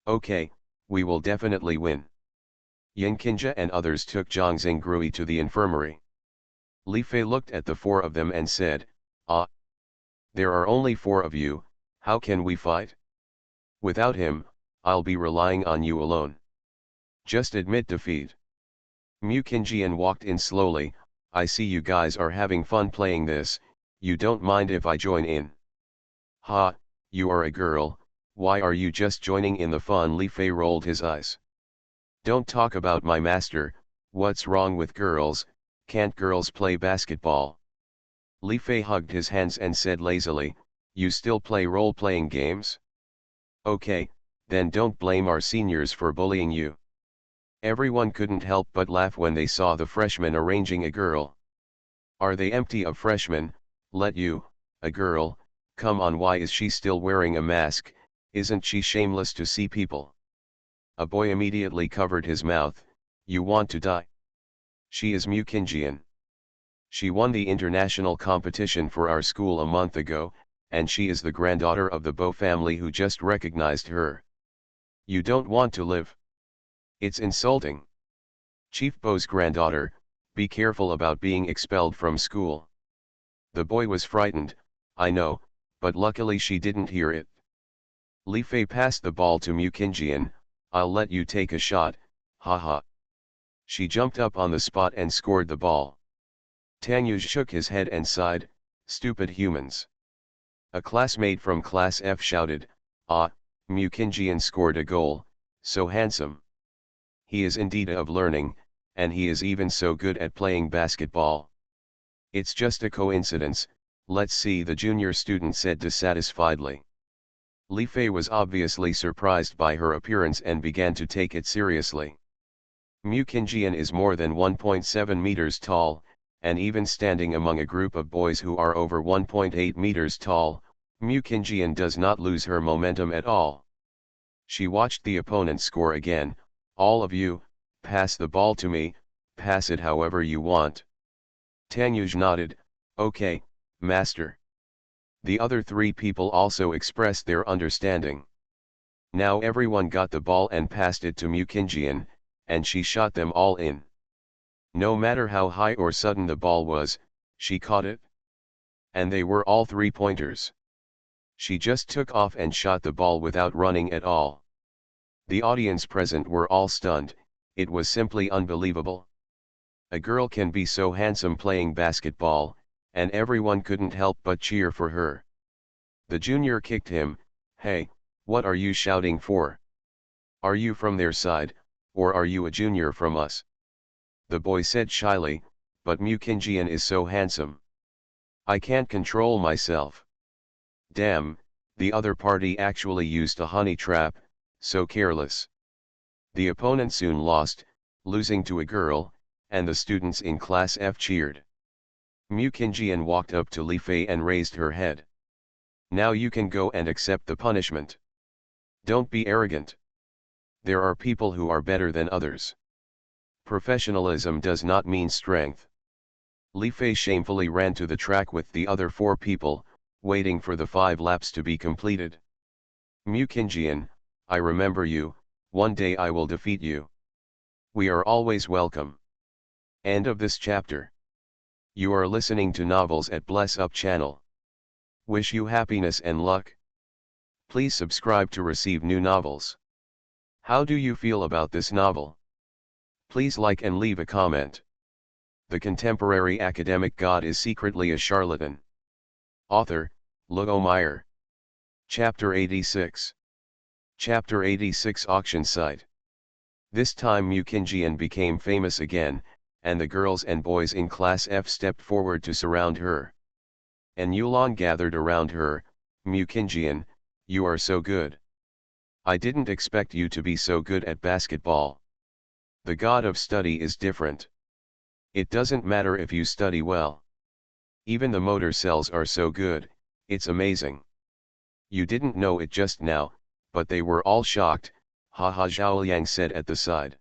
"Okay, we will definitely win." Yin Qingji and others took Zhang Xingrui to the infirmary. Li Fei looked at the four of them and said, "Ah, there are only four of you, how can we fight? Without him, I'll be relying on you alone. Just admit defeat." Mu Qingjian walked in slowly, "I see you guys are having fun playing this, you don't mind if I join in?" "Ha, you are a girl, why are you just joining in the fun?" Li Fei rolled his eyes. "Don't talk about my master, what's wrong with girls, can't girls play basketball?" Li Fei hugged his hands and said lazily, "You still play role-playing games? Okay, then don't blame our seniors for bullying you." Everyone couldn't help but laugh when they saw the freshmen arranging a girl. "Are they empty of freshmen? Let you, a girl, come on, why is she still wearing a mask, isn't she shameless to see people?" A boy immediately covered his mouth, "You want to die? She is Mu Qingjian. She won the international competition for our school a month ago, and she is the granddaughter of the Bo family who just recognized her. You don't want to live? It's insulting. Chief Bo's granddaughter, be careful about being expelled from school." The boy was frightened, I know, but luckily she didn't hear it. Li Fei passed the ball to Mu Qingjian, "I'll let you take a shot, haha." She jumped up on the spot and scored the ball. Tanyuj shook his head and sighed, "Stupid humans." A classmate from Class F shouted, "Ah, Mu Qingjian scored a goal, so handsome. He is indeed of learning, and he is even so good at playing basketball." "It's just a coincidence, let's see," the junior student said dissatisfiedly. Li Fei was obviously surprised by her appearance and began to take it seriously. Mu Qingjian is more than 1.7 meters tall, and even standing among a group of boys who are over 1.8 meters tall, Mu Qingjian does not lose her momentum at all. She watched the opponent score again, "All of you, pass the ball to me, pass it however you want." Tanyuj nodded, "Okay, master." The other three people also expressed their understanding. Now everyone got the ball and passed it to Mu Qingjian, and she shot them all in. No matter how high or sudden the ball was, she caught it. And they were all three-pointers. She just took off and shot the ball without running at all. The audience present were all stunned, it was simply unbelievable. A girl can be so handsome playing basketball, and everyone couldn't help but cheer for her. The junior kicked him. Hey, what are you shouting for? Are you from their side, or are you a junior from us? The boy said shyly, but Mukinjian is so handsome. I can't control myself. Damn, the other party actually used a honey trap, so careless. The opponent soon lost, losing to a girl, and the students in Class F cheered. Mukinjian walked up to Li Fei and raised her head. Now you can go and accept the punishment. Don't be arrogant. There are people who are better than others. Professionalism does not mean strength. Li Fei shamefully ran to the track with the other 4 people, waiting for the 5 laps to be completed. Mukinjian, I remember you, one day I will defeat you. We are always welcome. End of this chapter. You are listening to Novels at Bless Up channel. Wish you happiness and luck. Please subscribe to receive new novels. How do you feel about this novel? Please like and leave a comment. The contemporary academic god is secretly a charlatan. Author, Luo Meyer. Chapter 86. Chapter 86 Auction Site. This time Mukinjian became famous again, and the girls and boys in Class F stepped forward to surround her. And Yulon gathered around her. Mukinjian, you are so good. I didn't expect you to be so good at basketball. The god of study is different. It doesn't matter if you study well. Even the motor cells are so good, it's amazing. You didn't know it just now, but they were all shocked, haha, Zhaoliang said at the side.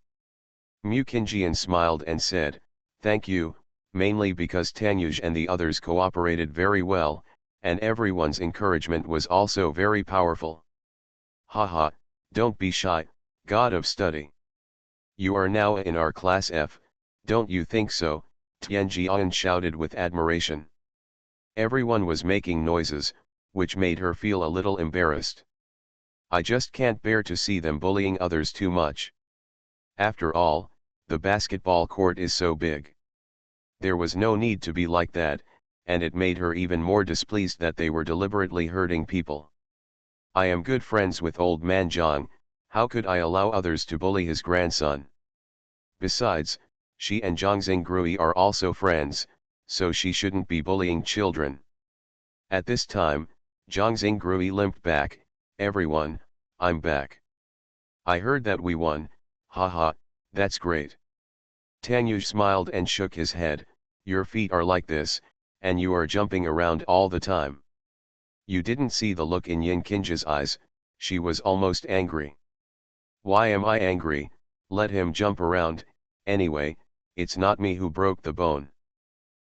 Mukinjian smiled and said, thank you, mainly because Tanyuj and the others cooperated very well, and everyone's encouragement was also very powerful. Haha, don't be shy, god of study. You are now in our class F, don't you think so? Tianjian shouted with admiration. Everyone was making noises, which made her feel a little embarrassed. I just can't bear to see them bullying others too much. After all, the basketball court is so big. There was no need to be like that, and it made her even more displeased that they were deliberately hurting people. I am good friends with old man Zhang, how could I allow others to bully his grandson? Besides, she and Zhang Xingrui are also friends, so she shouldn't be bullying children. At this time, Zhang Xingrui limped back. Everyone, I'm back. I heard that we won, haha, that's great. Tanyuj smiled and shook his head. Your feet are like this, and you are jumping around all the time. You didn't see the look in Yin Kinja's eyes, she was almost angry. Why am I angry? Let him jump around, anyway, it's not me who broke the bone.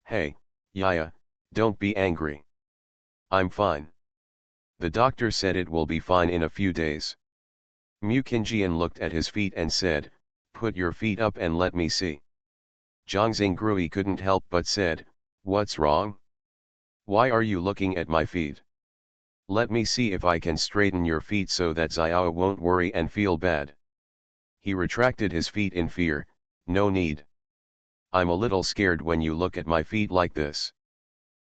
Hey, Yaya, don't be angry. I'm fine. The doctor said it will be fine in a few days. Mukinjian looked at his feet and said, put your feet up and let me see. Zhang Xingrui couldn't help but said, what's wrong? Why are you looking at my feet? Let me see if I can straighten your feet so that Xiao won't worry and feel bad. He retracted his feet in fear, no need. I'm a little scared when you look at my feet like this.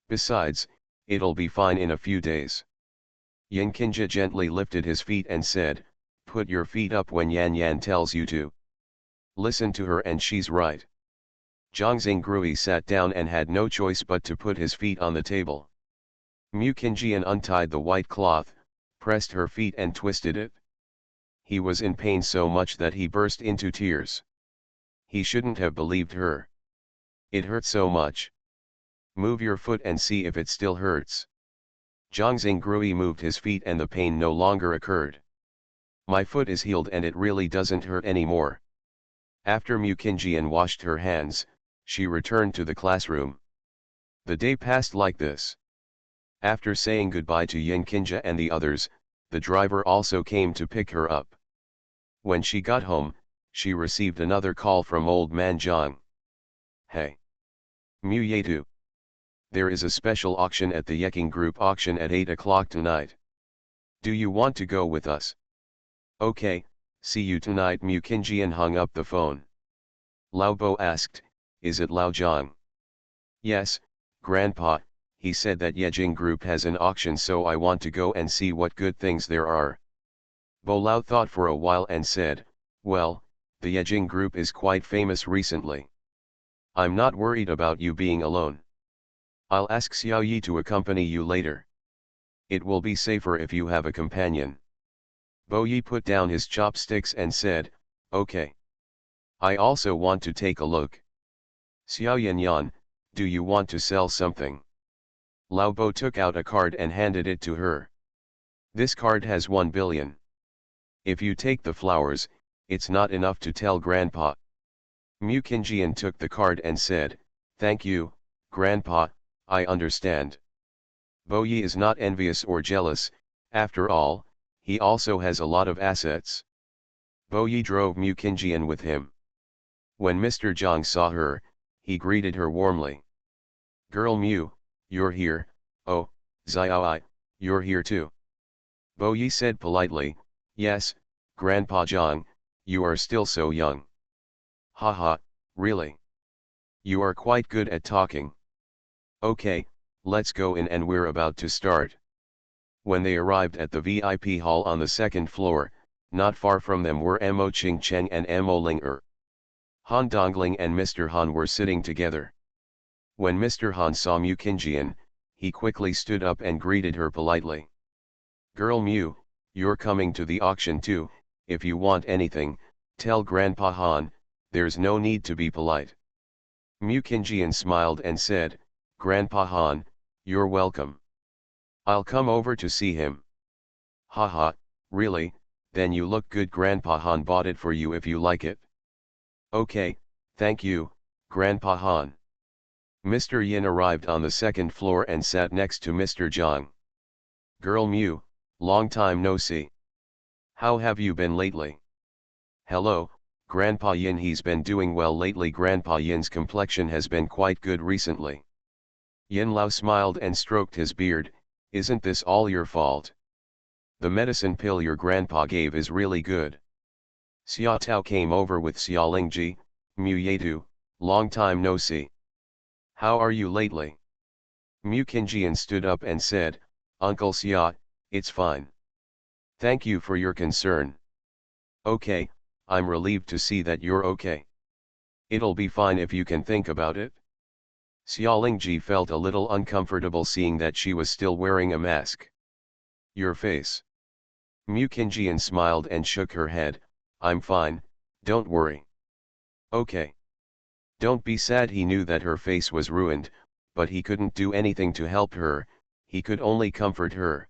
Besides, it'll be fine in a few days. Yin Kinja gently lifted his feet and said, put your feet up when Yan Yan tells you to. Listen to her and she's right. Zhang Xingrui sat down and had no choice but to put his feet on the table. Mukinjian untied the white cloth, pressed her feet and twisted it. He was in pain so much that he burst into tears. He shouldn't have believed her. It hurt so much. Move your foot and see if it still hurts. Zhang Xingrui moved his feet and the pain no longer occurred. My foot is healed and it really doesn't hurt anymore. After Mukinjian washed her hands, she returned to the classroom. The day passed like this. After saying goodbye to Yin Kinja and the others, the driver also came to pick her up. When she got home, she received another call from old man Zhang. Hey! Mu Yetu! There is a special auction at the Yeking Group auction at 8 o'clock tonight. Do you want to go with us? Okay, see you tonight. Mukinjian hung up the phone. Lao Bo asked, is it Lao Jiang? Yes, Grandpa, he said that Yejing Group has an auction, so I want to go and see what good things there are. Bo Lao thought for a while and said, well, the Yejing Group is quite famous recently. I'm not worried about you being alone. I'll ask Xiao Yi to accompany you later. It will be safer if you have a companion. Bo Yi put down his chopsticks and said, okay. I also want to take a look. Xiao Yanyan, do you want to sell something? Lao Bo took out a card and handed it to her. This card has 1 billion. If you take the flowers, it's not enough to tell Grandpa. Mu Qingjian took the card and said, thank you, Grandpa, I understand. Bo Yi is not envious or jealous, after all, he also has a lot of assets. Bo Yi drove Mu Qingjian with him. When Mr. Zhang saw her, he greeted her warmly. Girl Mu, you're here, oh, Xiaoi, you're here too. Bo Yi said politely, yes, Grandpa Zhang, you are still so young. Haha, really? You are quite good at talking. Okay, let's go in and we're about to start. When they arrived at the VIP hall on the second floor, not far from them were Mo Ching Cheng and Mo Ling Er. Han Dongling and Mr. Han were sitting together. When Mr. Han saw Mu Qingjian, he quickly stood up and greeted her politely. Girl Mu, you're coming to the auction too, if you want anything, tell Grandpa Han, there's no need to be polite. Mu Qingjian smiled and said, Grandpa Han, you're welcome. I'll come over to see him. Haha, really, then you look good. Grandpa Han bought it for you if you like it. Okay, thank you, Grandpa Han. Mr. Yin arrived on the second floor and sat next to Mr. Zhang. Girl Mu, long time no see. How have you been lately? Hello, Grandpa Yin. He's been doing well lately. Grandpa Yin's complexion has been quite good recently. Yin Lao smiled and stroked his beard. Isn't this all your fault? The medicine pill your grandpa gave is really good. Xia Tao came over with Xia Lingji, Mu Yedu, long time no see. How are you lately? Mu Qingjian stood up and said, Uncle Xia, it's fine. Thank you for your concern. Okay, I'm relieved to see that you're okay. It'll be fine if you can think about it. Xia Lingji felt a little uncomfortable seeing that she was still wearing a mask. Your face. Mu Qingjian smiled and shook her head, I'm fine, don't worry. Okay. Don't be sad. He knew that her face was ruined, but he couldn't do anything to help her, he could only comfort her.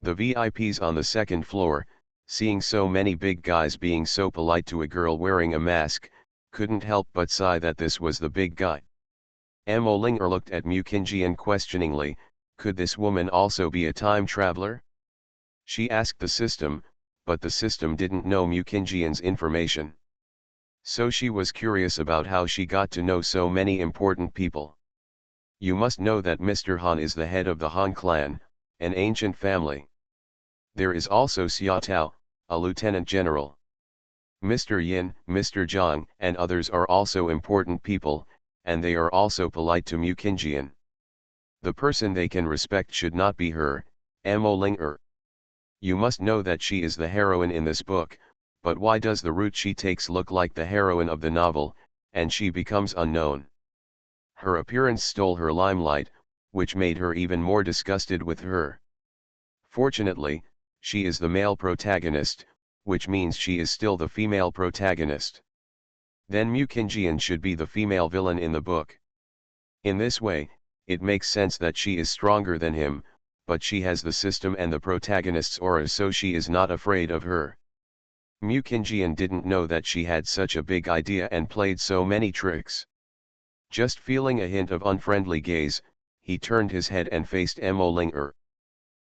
The VIPs on the second floor, seeing so many big guys being so polite to a girl wearing a mask, couldn't help but sigh that this was the big guy. Mo Ling Er looked at Mu Qingjian questioningly, could this woman also be a time traveler? She asked the system, but the system didn't know Mu Qingjian's information. So she was curious about how she got to know so many important people. You must know that Mr. Han is the head of the Han clan, an ancient family. There is also Xia Tao, a lieutenant general. Mr. Yin, Mr. Zhang, and others are also important people, and they are also polite to Mu Qingjian. The person they can respect should not be her, Mo Ling Er. You must know that she is the heroine in this book, but why does the route she takes look like the heroine of the novel, and she becomes unknown? Her appearance stole her limelight, which made her even more disgusted with her. Fortunately, she is the male protagonist, which means she is still the female protagonist. Then Mu Qingjian should be the female villain in the book. In this way, it makes sense that she is stronger than him, but she has the system and the protagonist's aura, so she is not afraid of her. Mu Qingjian didn't know that she had such a big idea and played so many tricks. Just feeling a hint of unfriendly gaze, he turned his head and faced Mo Ling Er.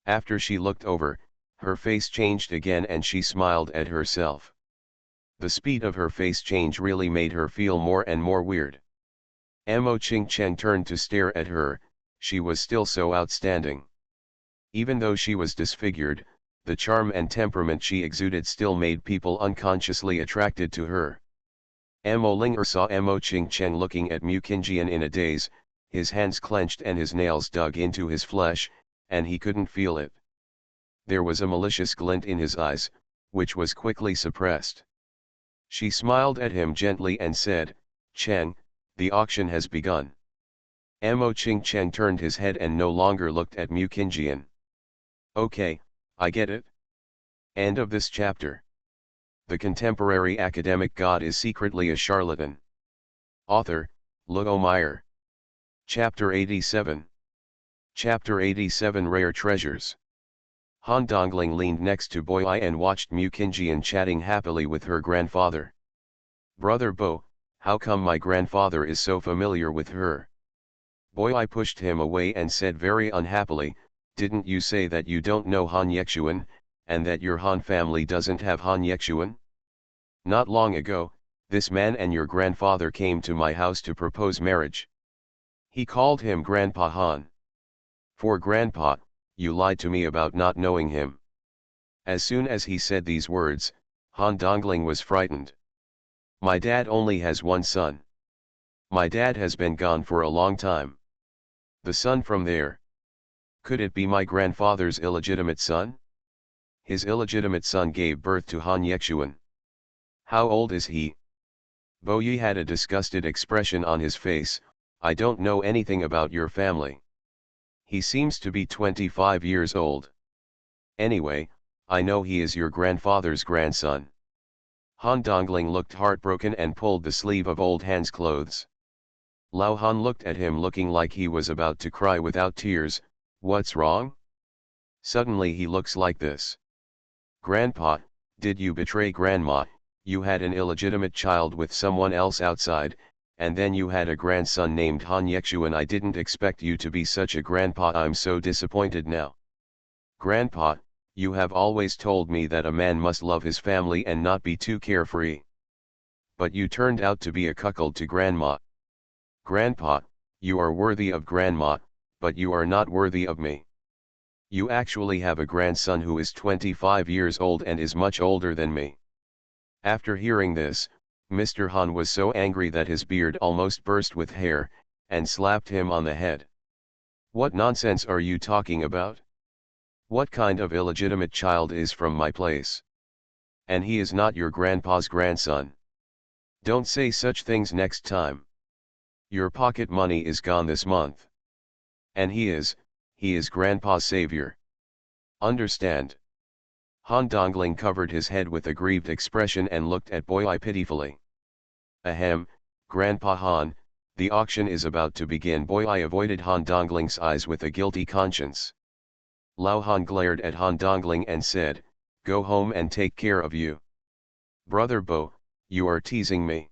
After she looked over, her face changed again and she smiled at herself. The speed of her face change really made her feel more and more weird. Mo Ching Cheng turned to stare at her, she was still so outstanding. Even though she was disfigured, the charm and temperament she exuded still made people unconsciously attracted to her. Mo Linger saw Mo Ching Cheng looking at Mu Qingjian in a daze, his hands clenched and his nails dug into his flesh, and he couldn't feel it. There was a malicious glint in his eyes, which was quickly suppressed. She smiled at him gently and said, "Cheng, the auction has begun." Mo Ching Cheng turned his head and no longer looked at Mu Qingjian. "Okay, I get it." End of this chapter. The contemporary academic god is secretly a charlatan. Author, Luo Meyer. Chapter 87. Chapter 87 Rare Treasures. Han Dongling leaned next to Boyi and watched Mu Qingjian chatting happily with her grandfather. "Brother Bo, how come my grandfather is so familiar with her?" Boyi pushed him away and said very unhappily, "Didn't you say that you don't know Han Yexuan, and that your Han family doesn't have Han Yexuan? Not long ago, this man and your grandfather came to my house to propose marriage." He called him Grandpa Han. "For Grandpa, you lied to me about not knowing him." As soon as he said these words, Han Dongling was frightened. "My dad only has one son. My dad has been gone for a long time. The son from there. Could it be my grandfather's illegitimate son? His illegitimate son gave birth to Han Yexuan. How old is he?" Boyi had a disgusted expression on his face. "I don't know anything about your family. He seems to be 25 years old. Anyway, I know he is your grandfather's grandson." Han Dongling looked heartbroken and pulled the sleeve of old Han's clothes. Lao Han looked at him looking like he was about to cry without tears. "What's wrong? Suddenly he looks like this." "Grandpa, did you betray Grandma? You had an illegitimate child with someone else outside, and then you had a grandson named Han Yexuan. I didn't expect you to be such a grandpa. I'm so disappointed now." "Grandpa, you have always told me that a man must love his family and not be too carefree. But you turned out to be a cuckold to Grandma." "Grandpa, you are worthy of Grandma, but you are not worthy of me. You actually have a grandson who is 25 years old and is much older than me." After hearing this, Mr. Han was so angry that his beard almost burst with hair, and slapped him on the head. "What nonsense are you talking about? What kind of illegitimate child is from my place? And he is not your grandpa's grandson. Don't say such things next time. Your pocket money is gone this month. And he is Grandpa's savior. Understand?" Han Dongling covered his head with a grieved expression and looked at Boyi pitifully. "Ahem, Grandpa Han, the auction is about to begin." Boyi avoided Han Dongling's eyes with a guilty conscience. Lao Han glared at Han Dongling and said, "Go home and take care of you." "Brother Bo, you are teasing me."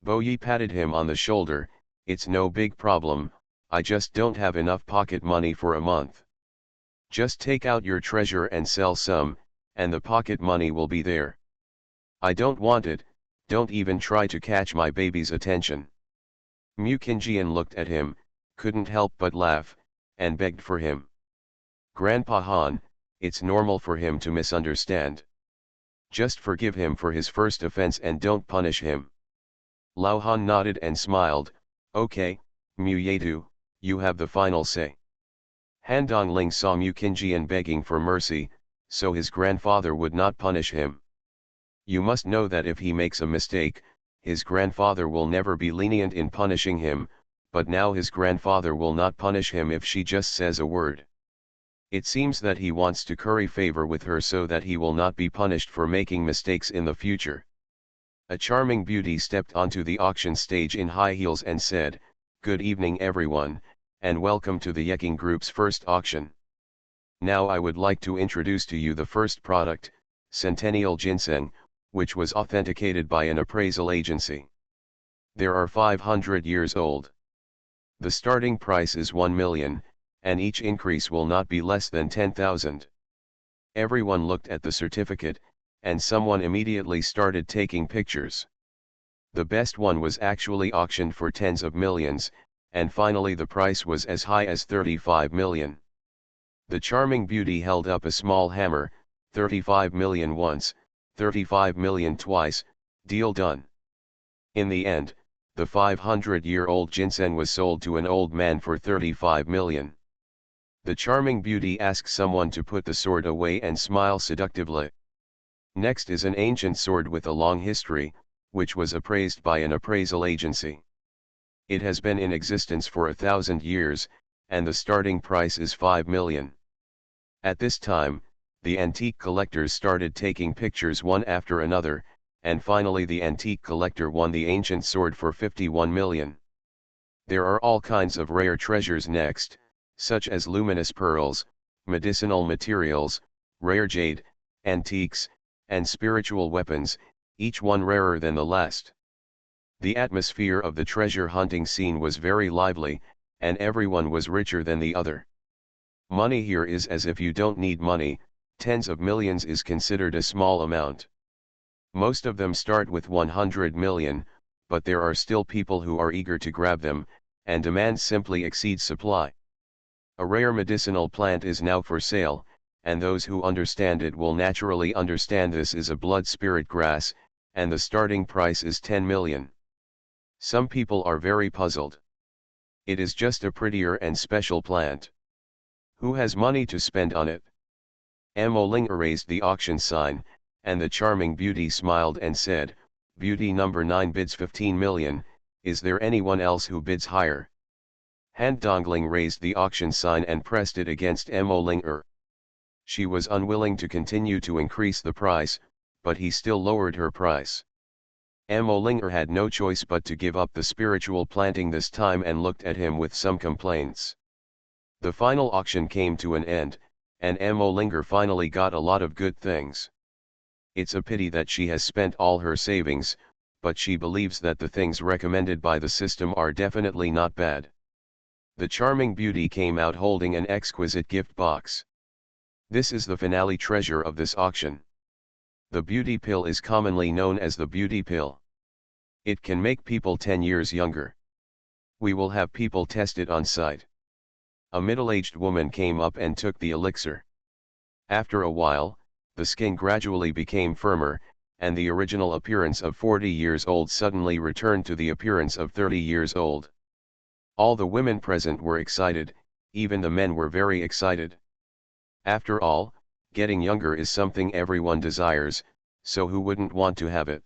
Boyi patted him on the shoulder. "It's no big problem, I just don't have enough pocket money for a month. Just take out your treasure and sell some, and the pocket money will be there. I don't want it, don't even try to catch my baby's attention." Mu Qingjian looked at him, couldn't help but laugh, and begged for him. "Grandpa Han, it's normal for him to misunderstand. Just forgive him for his first offense and don't punish him." Lao Han nodded and smiled. "Okay, Mu Yedu, you have the final say." Han Dongling saw Mu Qingjian begging for mercy, so his grandfather would not punish him. You must know that if he makes a mistake, his grandfather will never be lenient in punishing him, but now his grandfather will not punish him if she just says a word. It seems that he wants to curry favor with her so that he will not be punished for making mistakes in the future. A charming beauty stepped onto the auction stage in high heels and said, "Good evening everyone, and welcome to the Yeking Group's first auction. Now I would like to introduce to you the first product, Centennial Ginseng, which was authenticated by an appraisal agency. There are 500 years old. The starting price is 1 million, and each increase will not be less than 10,000. Everyone looked at the certificate, and someone immediately started taking pictures. The best one was actually auctioned for tens of millions, and finally the price was as high as 35 million. The charming beauty held up a small hammer. 35 million once, 35 million twice, deal done. In the end, the 500-year-old ginseng was sold to an old man for 35 million. The charming beauty asks someone to put the sword away and smile seductively. Next is an ancient sword with a long history, which was appraised by an appraisal agency. It has been in existence for 1,000 years, and the starting price is 5 million. At this time, the antique collectors started taking pictures one after another, and finally the antique collector won the ancient sword for 51 million. There are all kinds of rare treasures next, such as luminous pearls, medicinal materials, rare jade, antiques, and spiritual weapons, each one rarer than the last. The atmosphere of the treasure hunting scene was very lively, and everyone was richer than the other. Money here is as if you don't need money, tens of millions is considered a small amount. Most of them start with 100 million, but there are still people who are eager to grab them, and demand simply exceeds supply. A rare medicinal plant is now for sale, and those who understand it will naturally understand this is a blood spirit grass, and the starting price is 10 million. Some people are very puzzled. It is just a prettier and special plant. Who has money to spend on it? Linger raised the auction sign, and the charming beauty smiled and said, "Beauty number 9 bids 15 million, is there anyone else who bids higher?" Handongling raised the auction sign and pressed it against Linger. She was unwilling to continue to increase the price, but he still lowered her price. Linger had no choice but to give up the spiritual planting this time and looked at him with some complaints. The final auction came to an end, and Linger finally got a lot of good things. It's a pity that she has spent all her savings, but she believes that the things recommended by the system are definitely not bad. The charming beauty came out holding an exquisite gift box. This is the finale treasure of this auction. The beauty pill is commonly known as the beauty pill. It can make people 10 years younger. We will have people test it on site. A middle-aged woman came up and took the elixir. After a while, the skin gradually became firmer, and the original appearance of 40 years old suddenly returned to the appearance of 30 years old. All the women present were excited, even the men were very excited. After all, getting younger is something everyone desires, so who wouldn't want to have it?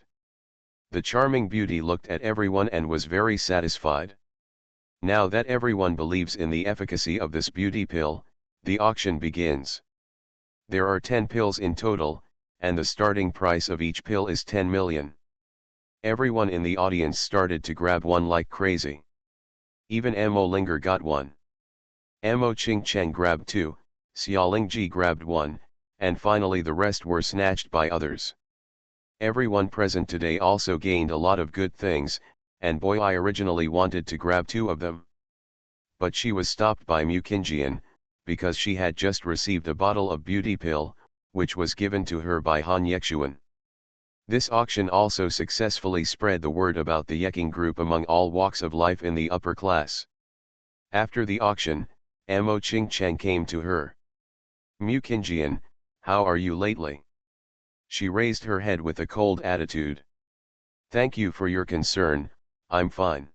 The charming beauty looked at everyone and was very satisfied. Now that everyone believes in the efficacy of this beauty pill, the auction begins. There are 10 pills in total, and the starting price of each pill is 10 million. Everyone in the audience started to grab one like crazy. Even Linger got one. Ching Cheng grabbed 2, Xiaolingji grabbed 1, and finally the rest were snatched by others. Everyone present today also gained a lot of good things, and Boy I originally wanted to grab 2 of them. But she was stopped by Mu Qingjian, because she had just received a bottle of beauty pill, which was given to her by Han Yexuan. This auction also successfully spread the word about the Yeking group among all walks of life in the upper class. After the auction, Ching Cheng came to her. "Mu Qingjian, how are you lately?" She raised her head with a cold attitude. "Thank you for your concern, I'm fine."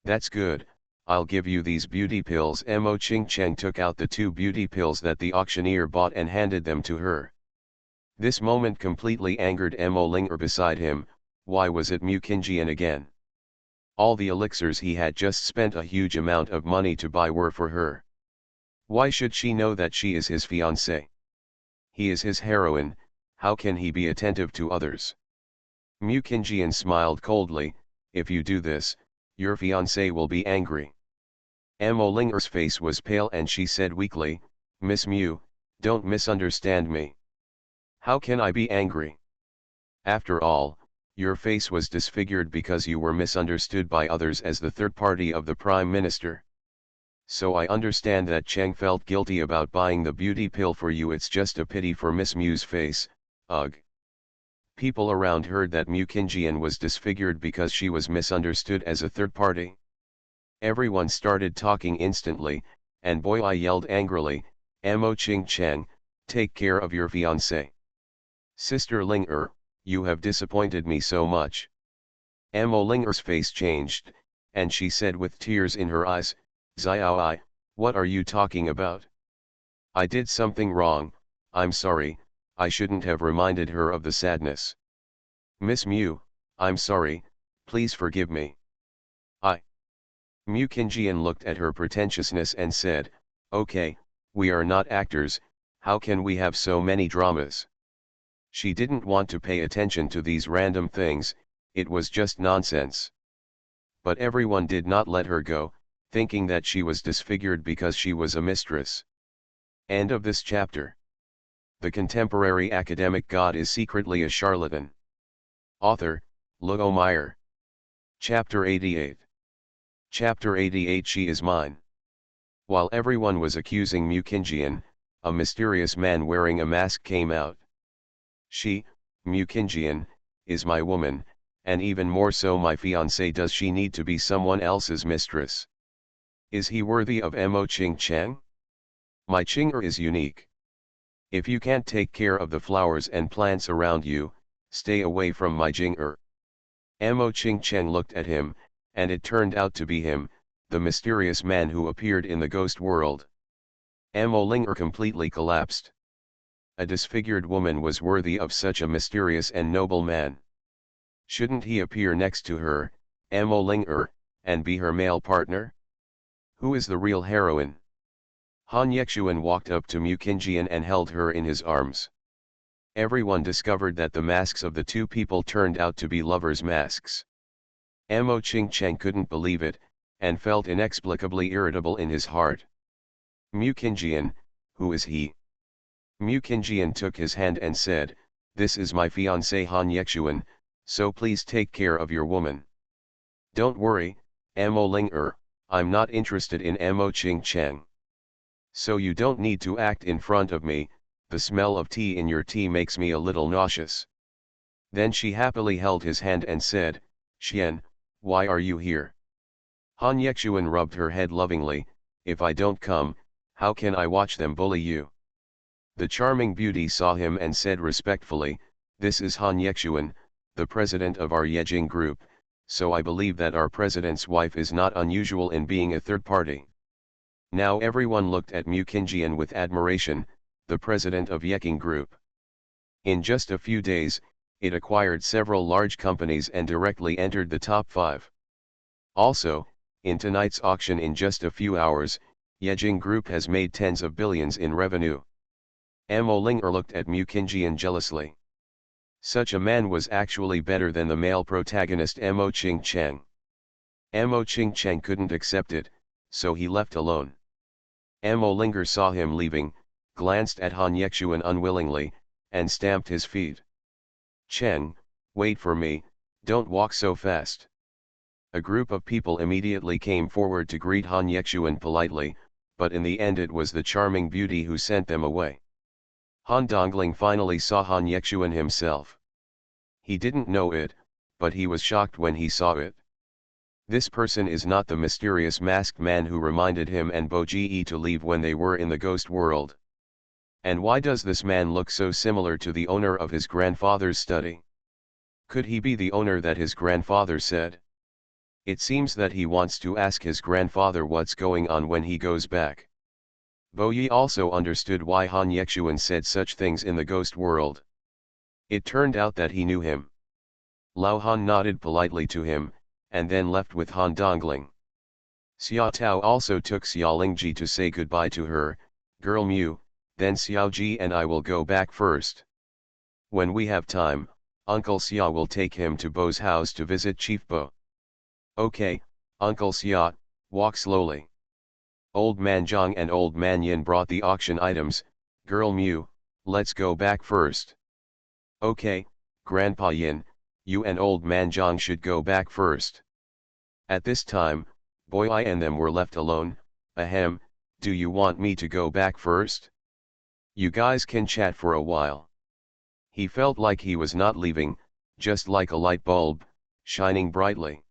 "That's good, I'll give you these beauty pills." Ching Cheng took out the 2 beauty pills that the auctioneer bought and handed them to her. This moment completely angered Linger beside him. Why was it Mu Qingjian again? All the elixirs he had just spent a huge amount of money to buy were for her. Why should she know that she is his fiancée? He is his heroine, how can he be attentive to others? Mu Qingjian smiled coldly. "If you do this, your fiancé will be angry." Linger's face was pale and she said weakly, "Miss Mu, don't misunderstand me. How can I be angry? After all, your face was disfigured because you were misunderstood by others as the third party of the Prime Minister. So I understand that Cheng felt guilty about buying the beauty pill for you. It's just a pity for Miss Mu's face, ugh." People around heard that Mu Qingjian was disfigured because she was misunderstood as a third party. Everyone started talking instantly, and Boy I yelled angrily, Ching Cheng, take care of your fiancé. Sister Linger, you have disappointed me so much. Amo Linger's face changed, and she said with tears in her eyes, Xiaoi, what are you talking about? I did something wrong, I'm sorry, I shouldn't have reminded her of the sadness. Miss Mu, I'm sorry, please forgive me. Mu Qingjian looked at her pretentiousness and said, okay, we are not actors, how can we have so many dramas? She didn't want to pay attention to these random things, it was just nonsense. But everyone did not let her go, thinking that she was disfigured because she was a mistress. End of this chapter. The contemporary academic god is secretly a charlatan. Author, Luo Meyer. Chapter 88. Chapter 88 She is mine. While everyone was accusing Mu Qingjian, a mysterious man wearing a mask came out. She, Mu Qingjian, is my woman, and even more so my fiancé. Does she need to be someone else's mistress? Is he worthy of Mo Qing Cheng? My Qing'er is unique. If you can't take care of the flowers and plants around you, stay away from my Qing'er. Mo Qing Cheng looked at him, and it turned out to be him, the mysterious man who appeared in the ghost world. Mo Linger completely collapsed. A disfigured woman was worthy of such a mysterious and noble man. Shouldn't he appear next to her, Mo Linger, and be her male partner? Who is the real heroine? Han Yexuan walked up to Mu Qingjian and held her in his arms. Everyone discovered that the masks of the two people turned out to be lovers' masks. Mo Qing Cheng couldn't believe it, and felt inexplicably irritable in his heart. Mu Qingjian, who is he? Mu Qingjian took his hand and said, this is my fiancé Han Yexuan, so please take care of your woman. Don't worry, Mo Linger, I'm not interested in Mo Qing Cheng. So you don't need to act in front of me, the smell of tea in your tea makes me a little nauseous. Then she happily held his hand and said, Xian, why are you here? Han Yexuan rubbed her head lovingly, if I don't come, how can I watch them bully you? The charming beauty saw him and said respectfully, this is Han Yexuan, the president of our Yejing group, so I believe that our president's wife is not unusual in being a third party. Now everyone looked at Mu Qingjian with admiration, the president of Yejing group. In just a few days, it acquired several large companies and directly entered the top 5. Also, in tonight's auction in just a few hours, Yejing Group has made tens of billions in revenue. Mo Linger looked at Mu Qingjian jealously. Such a man was actually better than the male protagonist Mo Qing Cheng. Mo Qing Cheng couldn't accept it, so he left alone. Mo Linger saw him leaving, glanced at Han Yexuan unwillingly, and stamped his feet. Cheng, wait for me, don't walk so fast. A group of people immediately came forward to greet Han Yexuan politely, but in the end it was the charming beauty who sent them away. Han Dongling finally saw Han Yexuan himself. He didn't know it, but he was shocked when he saw it. This person is not the mysterious masked man who reminded him and Bo Ji to leave when they were in the ghost world. And why does this man look so similar to the owner of his grandfather's study? Could he be the owner that his grandfather said? It seems that he wants to ask his grandfather what's going on when he goes back. Bo Yi also understood why Han Yexuan said such things in the ghost world. It turned out that he knew him. Lao Han nodded politely to him, and then left with Han Dongling. Xiao Tao also took Xiao Lingji to say goodbye to her, girl Mu, then Xiao Ji and I will go back first. When we have time, Uncle Xia will take him to Bo's house to visit Chief Bo. Okay, Uncle Xia, walk slowly. Old Man Zhang and Old Man Yin brought the auction items, girl Mu, let's go back first. Okay, Grandpa Yin, you and Old Man Zhang should go back first. At this time, Boy I and them were left alone. Ahem, do you want me to go back first? You guys can chat for a while. He felt like he was not leaving, just like a light bulb, shining brightly.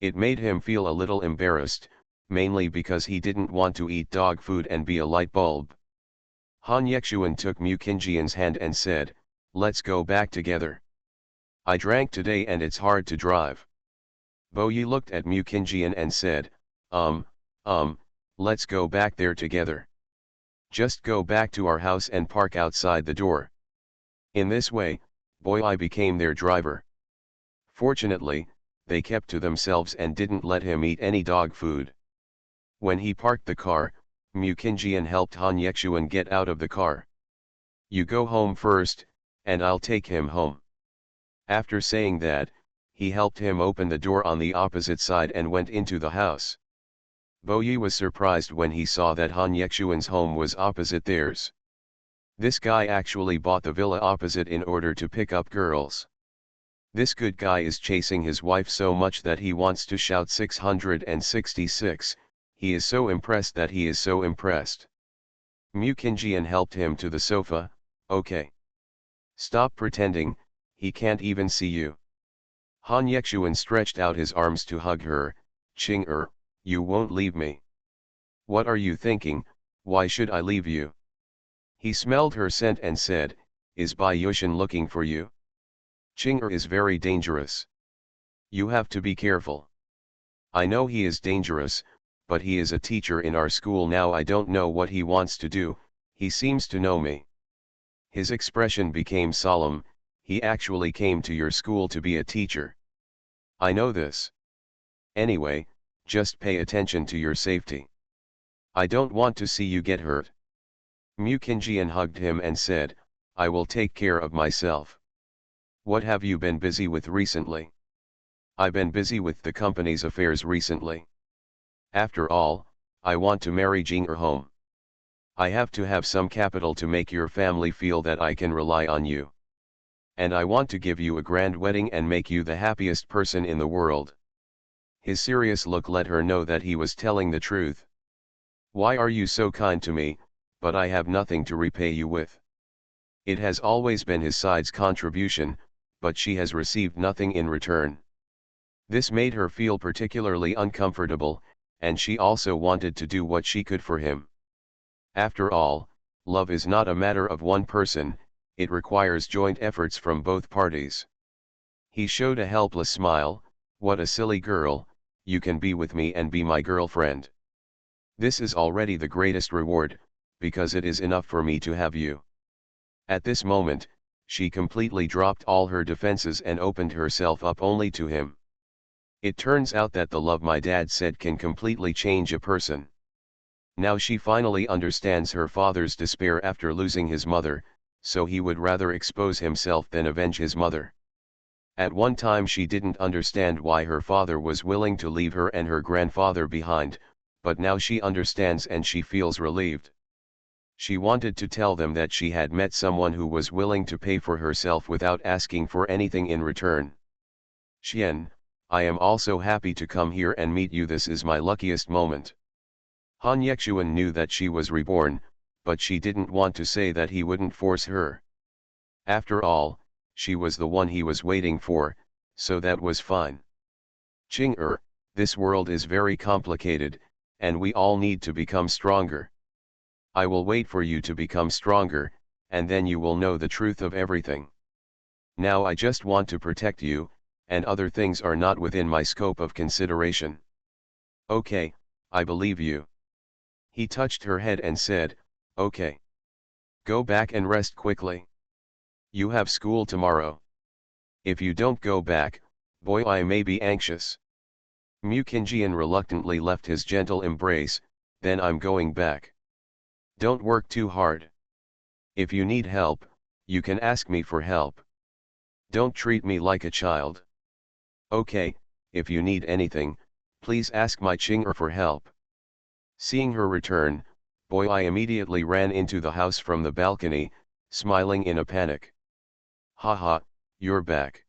It made him feel a little embarrassed, mainly because he didn't want to eat dog food and be a light bulb. Han Yexuan took Mu Qingjian's hand and said, let's go back together. I drank today and it's hard to drive. Boyi looked at Mukinjian and said, um, um, let's go back there together. Just go back to our house and park outside the door. In this way, Boyi became their driver. Fortunately, they kept to themselves and didn't let him eat any dog food. When he parked the car, Mukinjian helped Han Yexuan get out of the car. You go home first, and I'll take him home. After saying that, he helped him open the door on the opposite side and went into the house. Boyi was surprised when he saw that Han Yexuan's home was opposite theirs. This guy actually bought the villa opposite in order to pick up girls. This good guy is chasing his wife so much that he wants to shout 666, he is so impressed that he is so impressed. Mukinjian helped him to the sofa. Okay. Stop pretending, he can't even see you. Han Yexuan stretched out his arms to hug her. Ching-er, you won't leave me. What are you thinking, why should I leave you? He smelled her scent and said, is Bai Yushin looking for you? Ching-er is very dangerous. You have to be careful. I know he is dangerous, but he is a teacher in our school now. I don't know what he wants to do, he seems to know me. His expression became solemn. He actually came to your school to be a teacher. I know this. Anyway, just pay attention to your safety. I don't want to see you get hurt. Mukinjian hugged him and said, I will take care of myself. What have you been busy with recently? I've been busy with the company's affairs recently. After all, I want to marry Jing-er home. I have to have some capital to make your family feel that I can rely on you. And I want to give you a grand wedding and make you the happiest person in the world. His serious look let her know that he was telling the truth. Why are you so kind to me, but I have nothing to repay you with? It has always been his side's contribution, but she has received nothing in return. This made her feel particularly uncomfortable, and she also wanted to do what she could for him. After all, love is not a matter of one person, it requires joint efforts from both parties. He showed a helpless smile. What a silly girl, you can be with me and be my girlfriend. This is already the greatest reward, because it is enough for me to have you. At this moment, she completely dropped all her defenses and opened herself up only to him. It turns out that the love my dad said can completely change a person. Now she finally understands her father's despair after losing his mother, so he would rather expose himself than avenge his mother. At one time she didn't understand why her father was willing to leave her and her grandfather behind, but now she understands and she feels relieved. She wanted to tell them that she had met someone who was willing to pay for herself without asking for anything in return. Xian, I am also happy to come here and meet you. This is my luckiest moment. Han Yexuan knew that she was reborn, but she didn't want to say that he wouldn't force her. After all, she was the one he was waiting for, so that was fine. Ching-er, this world is very complicated, and we all need to become stronger. I will wait for you to become stronger, and then you will know the truth of everything. Now I just want to protect you, and other things are not within my scope of consideration. Okay, I believe you. He touched her head and said, okay. Go back and rest quickly. You have school tomorrow. If you don't go back, boy, I may be anxious. Mukinjian reluctantly left his gentle embrace. Then I'm going back. Don't work too hard. If you need help, you can ask me for help. Don't treat me like a child. Okay, if you need anything, please ask my Ching-er for help. Seeing her return, Boyi immediately ran into the house from the balcony, smiling in a panic. Haha, you're back.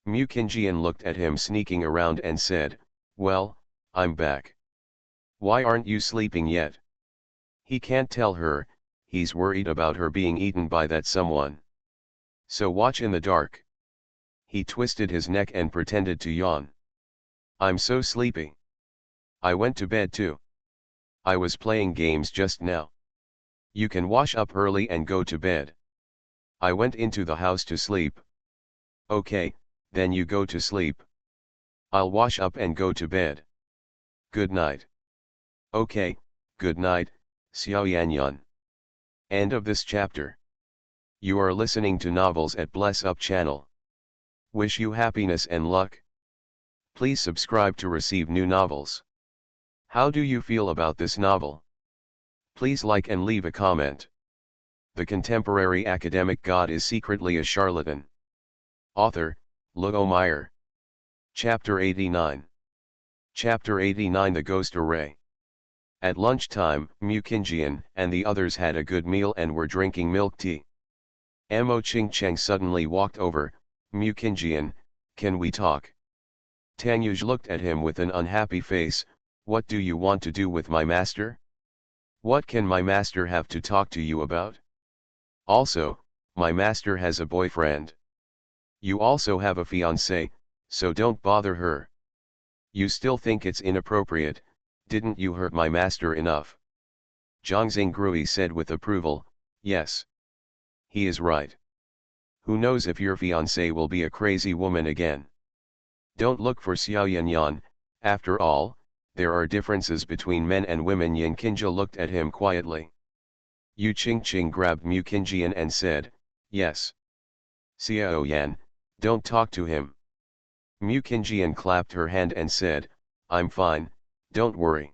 Mukinjian looked at him sneaking around and said, well, I'm back. Why aren't you sleeping yet? He can't tell her, he's worried about her being eaten by that someone. So watch in the dark. He twisted his neck and pretended to yawn. I'm so sleepy. I went to bed too. I was playing games just now. You can wash up early and go to bed. I went into the house to sleep. Okay, then you go to sleep. I'll wash up and go to bed. Good night. Okay, good night, Xiao Yanyan. End of this chapter. You are listening to Novels at Bless Up channel. Wish you happiness and luck. Please subscribe to receive new novels. How do you feel about this novel? Please like and leave a comment. The contemporary academic god is secretly a charlatan. Author, Luo Meyer. Chapter 89. Chapter 89 The Ghost Array. At lunchtime, Mu Qingjian and the others had a good meal and were drinking milk tea. Mo Qingcheng suddenly walked over. Mu Qingjian, can we talk? Tang Yuge looked at him with an unhappy face. What do you want to do with my master? What can my master have to talk to you about? Also, my master has a boyfriend. You also have a fiancé, so don't bother her. You still think it's inappropriate, didn't you hurt my master enough? Zhang Xingrui said with approval, yes. He is right. Who knows if your fiancé will be a crazy woman again? Don't look for Xiao Yanyan, after all, there are differences between men and women. Yan Qingji looked at him quietly. Yu Qingqing grabbed Mu Qingjian and said, yes. Xiao Yan, don't talk to him. Mu Qingjian clapped her hand and said, I'm fine, don't worry.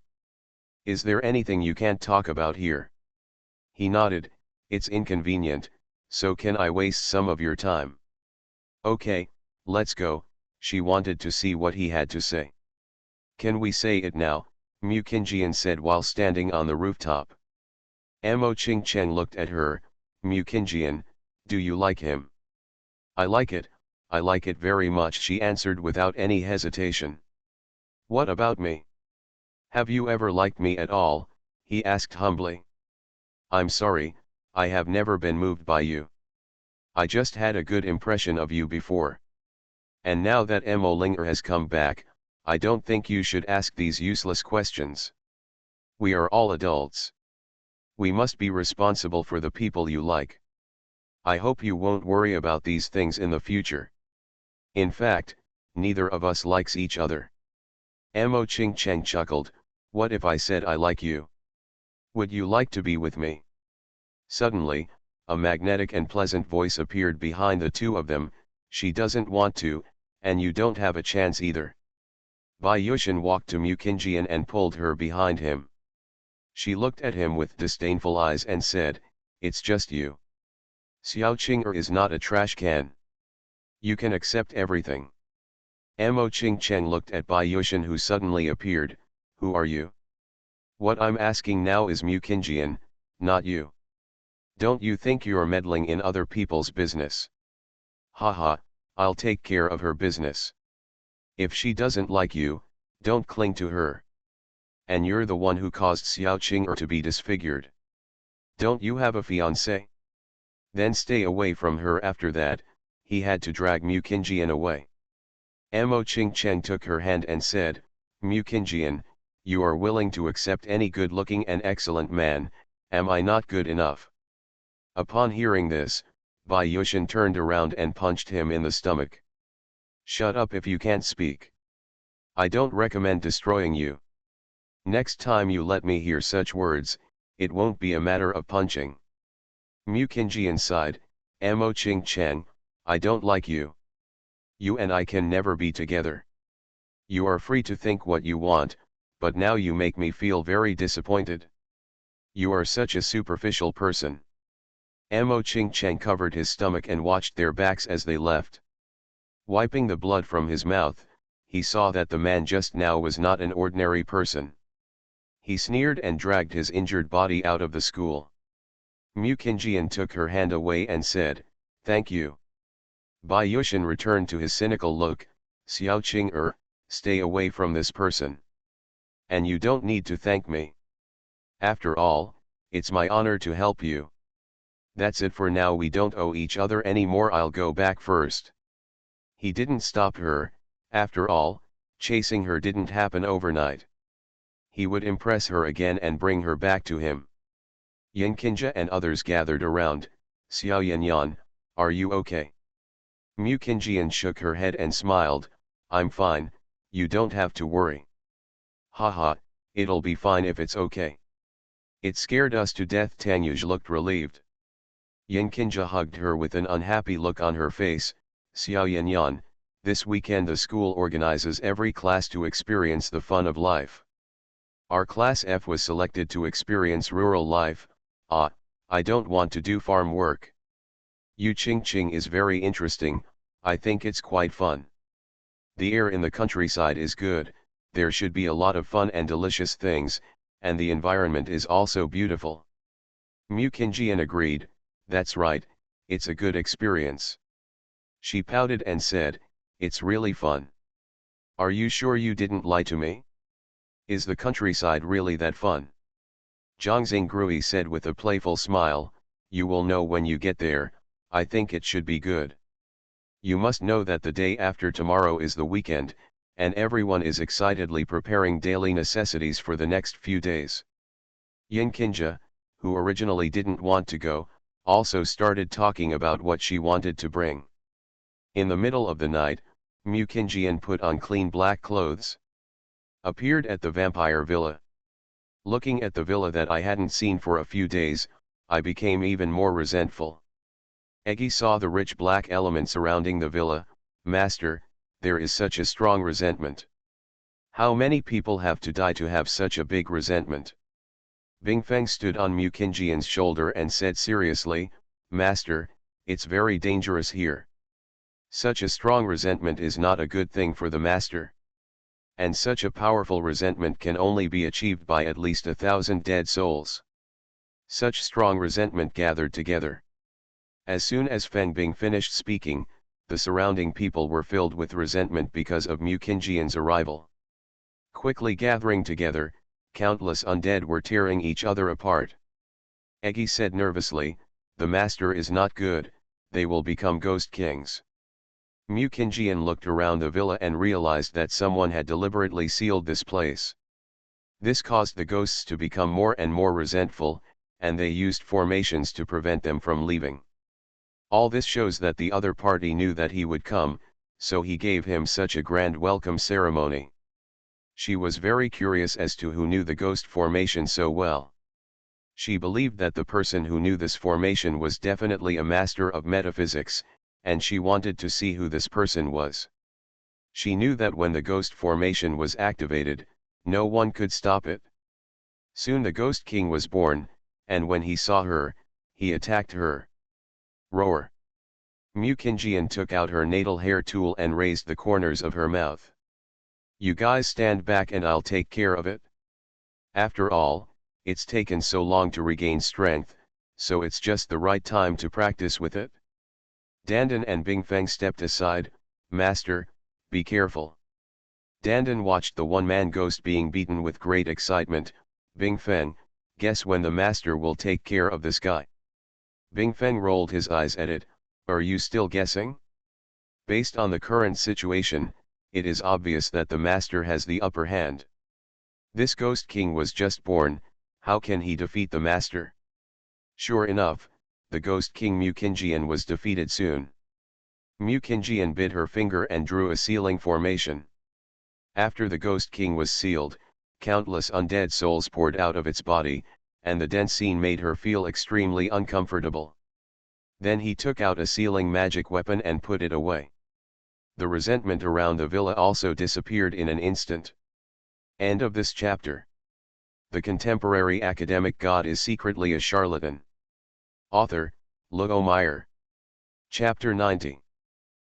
Is there anything you can't talk about here? He nodded, it's inconvenient, so can I waste some of your time? Okay, let's go. She wanted to see what he had to say. Can we say it now? Mu Qingjian said while standing on the rooftop. Mo Qingcheng looked at her. Mu Qingjian, do you like him? I like it very much, she answered without any hesitation. What about me? Have you ever liked me at all? He asked humbly. I'm sorry, I have never been moved by you. I just had a good impression of you before. And now that Mo Linger has come back, I don't think you should ask these useless questions. We are all adults. We must be responsible for the people you like. I hope you won't worry about these things in the future. In fact, neither of us likes each other. Mo Qingcheng chuckled, what if I said I like you? Would you like to be with me? Suddenly, a magnetic and pleasant voice appeared behind the two of them, she doesn't want to, and you don't have a chance either. Bai Yushin walked to Mu Qingjian and pulled her behind him. She looked at him with disdainful eyes and said, it's just you. Xiao Qing'er is not a trash can. You can accept everything. Mo Qingcheng looked at Bai Yushin who suddenly appeared, who are you? What I'm asking now is Mu Qingjian, not you. Don't you think you're meddling in other people's business? Haha, I'll take care of her business. If she doesn't like you, don't cling to her. And you're the one who caused Xiao Qing'er to be disfigured. Don't you have a fiancé? Then stay away from her. After that, he had to drag Mu Qingjian away. Mo Qingcheng took her hand and said, Mu Qingjian, you are willing to accept any good-looking and excellent man, am I not good enough? Upon hearing this, Bai Yushin turned around and punched him in the stomach. Shut up if you can't speak. I don't recommend destroying you. Next time you let me hear such words, it won't be a matter of punching. Mu Qingjian sighed, Mo Qingcheng, I don't like you. You and I can never be together. You are free to think what you want, but now you make me feel very disappointed. You are such a superficial person. Mo Qingcheng covered his stomach and watched their backs as they left. Wiping the blood from his mouth, he saw that the man just now was not an ordinary person. He sneered and dragged his injured body out of the school. Mu Qingjian took her hand away and said, thank you. Bai Yushin returned to his cynical look, Xiao Qing'er, stay away from this person. And you don't need to thank me. After all, it's my honor to help you. That's it for now, we don't owe each other anymore, I'll go back first. He didn't stop her, after all, chasing her didn't happen overnight. He would impress her again and bring her back to him. Yan Qingji and others gathered around, Xiao Yanyan, are you okay? Mu Qingjian shook her head and smiled, I'm fine, You don't have to worry. Haha, it'll be fine if it's okay. It scared us to death. Tanyuj looked relieved. Yankinja hugged her with an unhappy look on her face. Xiao Yanyan, this weekend the school organizes every class to experience the fun of life. Our class F was selected to experience rural life. I don't want to do farm work. Yu Ching Ching is very interesting, I think it's quite fun. The air in the countryside is good, there should be a lot of fun and delicious things, and the environment is also beautiful. Mu Kinjian agreed, that's right, it's a good experience. She pouted and said, it's really fun. Are you sure you didn't lie to me? Is the countryside really that fun? Zhang Grui said with a playful smile, you will know when you get there, I think it should be good. You must know that the day after tomorrow is the weekend, and everyone is excitedly preparing daily necessities for the next few days. Yin Kinja, who originally didn't want to go, also started talking about what she wanted to bring. In the middle of the night, Mu Kinjian put on clean black clothes. Appeared at the vampire villa. Looking at the villa that I hadn't seen for a few days, I became even more resentful. Eggy saw the rich black element surrounding the villa. Master, there is such a strong resentment. How many people have to die to have such a big resentment? Bingfeng stood on Mu Kinjian's shoulder and said seriously, Master, it's very dangerous here. Such a strong resentment is not a good thing for the master. And such a powerful resentment can only be achieved by at least 1,000 dead souls. Such strong resentment gathered together. As soon as Feng Bing finished speaking, the surrounding people were filled with resentment because of Mu Kinjian's arrival. Quickly gathering together, countless undead were tearing each other apart. Eggy said nervously, the master is not good, they will become ghost kings. Mu Kinjian looked around the villa and realized that someone had deliberately sealed this place. This caused the ghosts to become more and more resentful, and they used formations to prevent them from leaving. All this shows that the other party knew that he would come, so he gave him such a grand welcome ceremony. She was very curious as to who knew the ghost formation so well. She believed that the person who knew this formation was definitely a master of metaphysics, and she wanted to see who this person was. She knew that when the ghost formation was activated, no one could stop it. Soon the Ghost King was born, and when he saw her, he attacked her. Roar! Mu Kinjian took out her natal hair tool and raised the corners of her mouth. You guys stand back and I'll take care of it. After all, it's taken so long to regain strength, so it's just the right time to practice with it. Dandan and Bingfeng stepped aside, Master, be careful. Dandan watched the one-man ghost being beaten with great excitement. Bingfeng, guess when the master will take care of this guy? Bingfeng rolled his eyes at it, are you still guessing? Based on the current situation, it is obvious that the master has the upper hand. This ghost king was just born, how can he defeat the master? Sure enough, the ghost king Mu Kinjian was defeated soon. Mu Kinjian bit her finger and drew a sealing formation. After the ghost king was sealed, countless undead souls poured out of its body, and the dense scene made her feel extremely uncomfortable. Then he took out a sealing magic weapon and put it away. The resentment around the villa also disappeared in an instant. End of this chapter. The contemporary academic god is secretly a charlatan. Author, Luo Meyer. Chapter 90.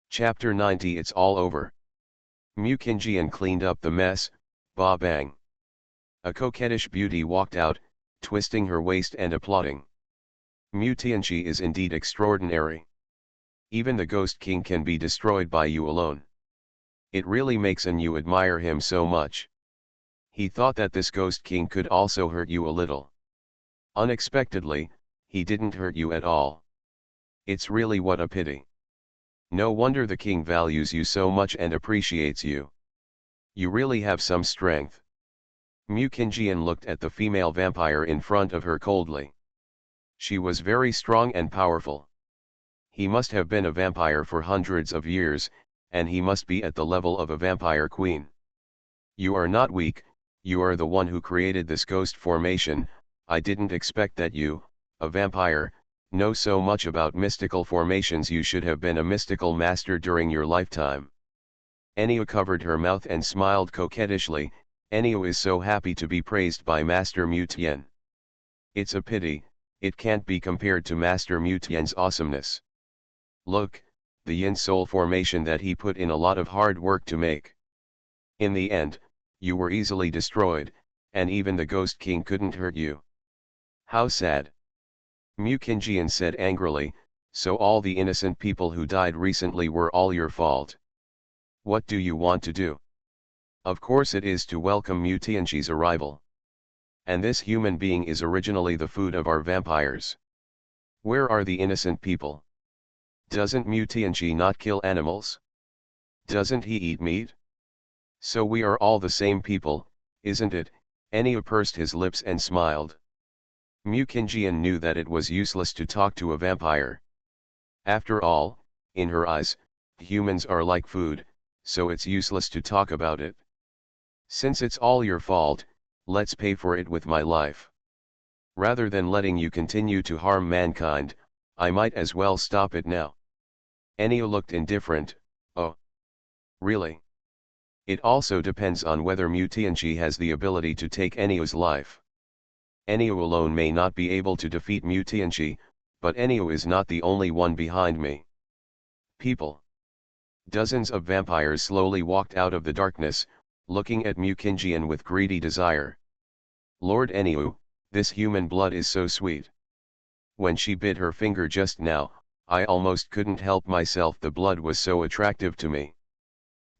Chapter 90. It's all over. Mu Kinjian cleaned up the mess, ba bang. A coquettish beauty walked out, twisting her waist and applauding. Mu Tianchi is indeed extraordinary. Even the Ghost King can be destroyed by you alone. It really makes you admire him so much. He thought that this Ghost King could also hurt you a little. Unexpectedly, he didn't hurt you at all. It's really what a pity. No wonder the king values you so much and appreciates you. You really have some strength. Mu Kinjian looked at the female vampire in front of her coldly. She was very strong and powerful. He must have been a vampire for hundreds of years, and he must be at the level of a vampire queen. You are not weak, you are the one who created this ghost formation. I didn't expect that you, a vampire, know so much about mystical formations. You should have been a mystical master during your lifetime. Enio covered her mouth and smiled coquettishly. Enio is so happy to be praised by Master Mutien. It's a pity, it can't be compared to Master Mutien's awesomeness. Look, the yin soul formation that he put in a lot of hard work to make. In the end, you were easily destroyed, and even the Ghost King couldn't hurt you. How sad. Mukinjian said angrily, so all the innocent people who died recently were all your fault. What do you want to do? Of course it is to welcome Mutianji's arrival. And this human being is originally the food of our vampires. Where are the innocent people? Doesn't Mutianji not kill animals? Doesn't he eat meat? So we are all the same people, isn't it? Enio pursed his lips and smiled. Mukinjian knew that it was useless to talk to a vampire. After all, in her eyes, humans are like food, so it's useless to talk about it. Since it's all your fault, let's pay for it with my life. Rather than letting you continue to harm mankind, I might as well stop it now. Enio looked indifferent. Oh. Really? It also depends on whether Mutianji has the ability to take Enio's life. Enio alone may not be able to defeat Mutianji, but Enio is not the only one behind me. People. Dozens of vampires slowly walked out of the darkness, looking at Mukinjian with greedy desire. Lord Enio, this human blood is so sweet. When she bit her finger just now, I almost couldn't help myself, the blood was so attractive to me.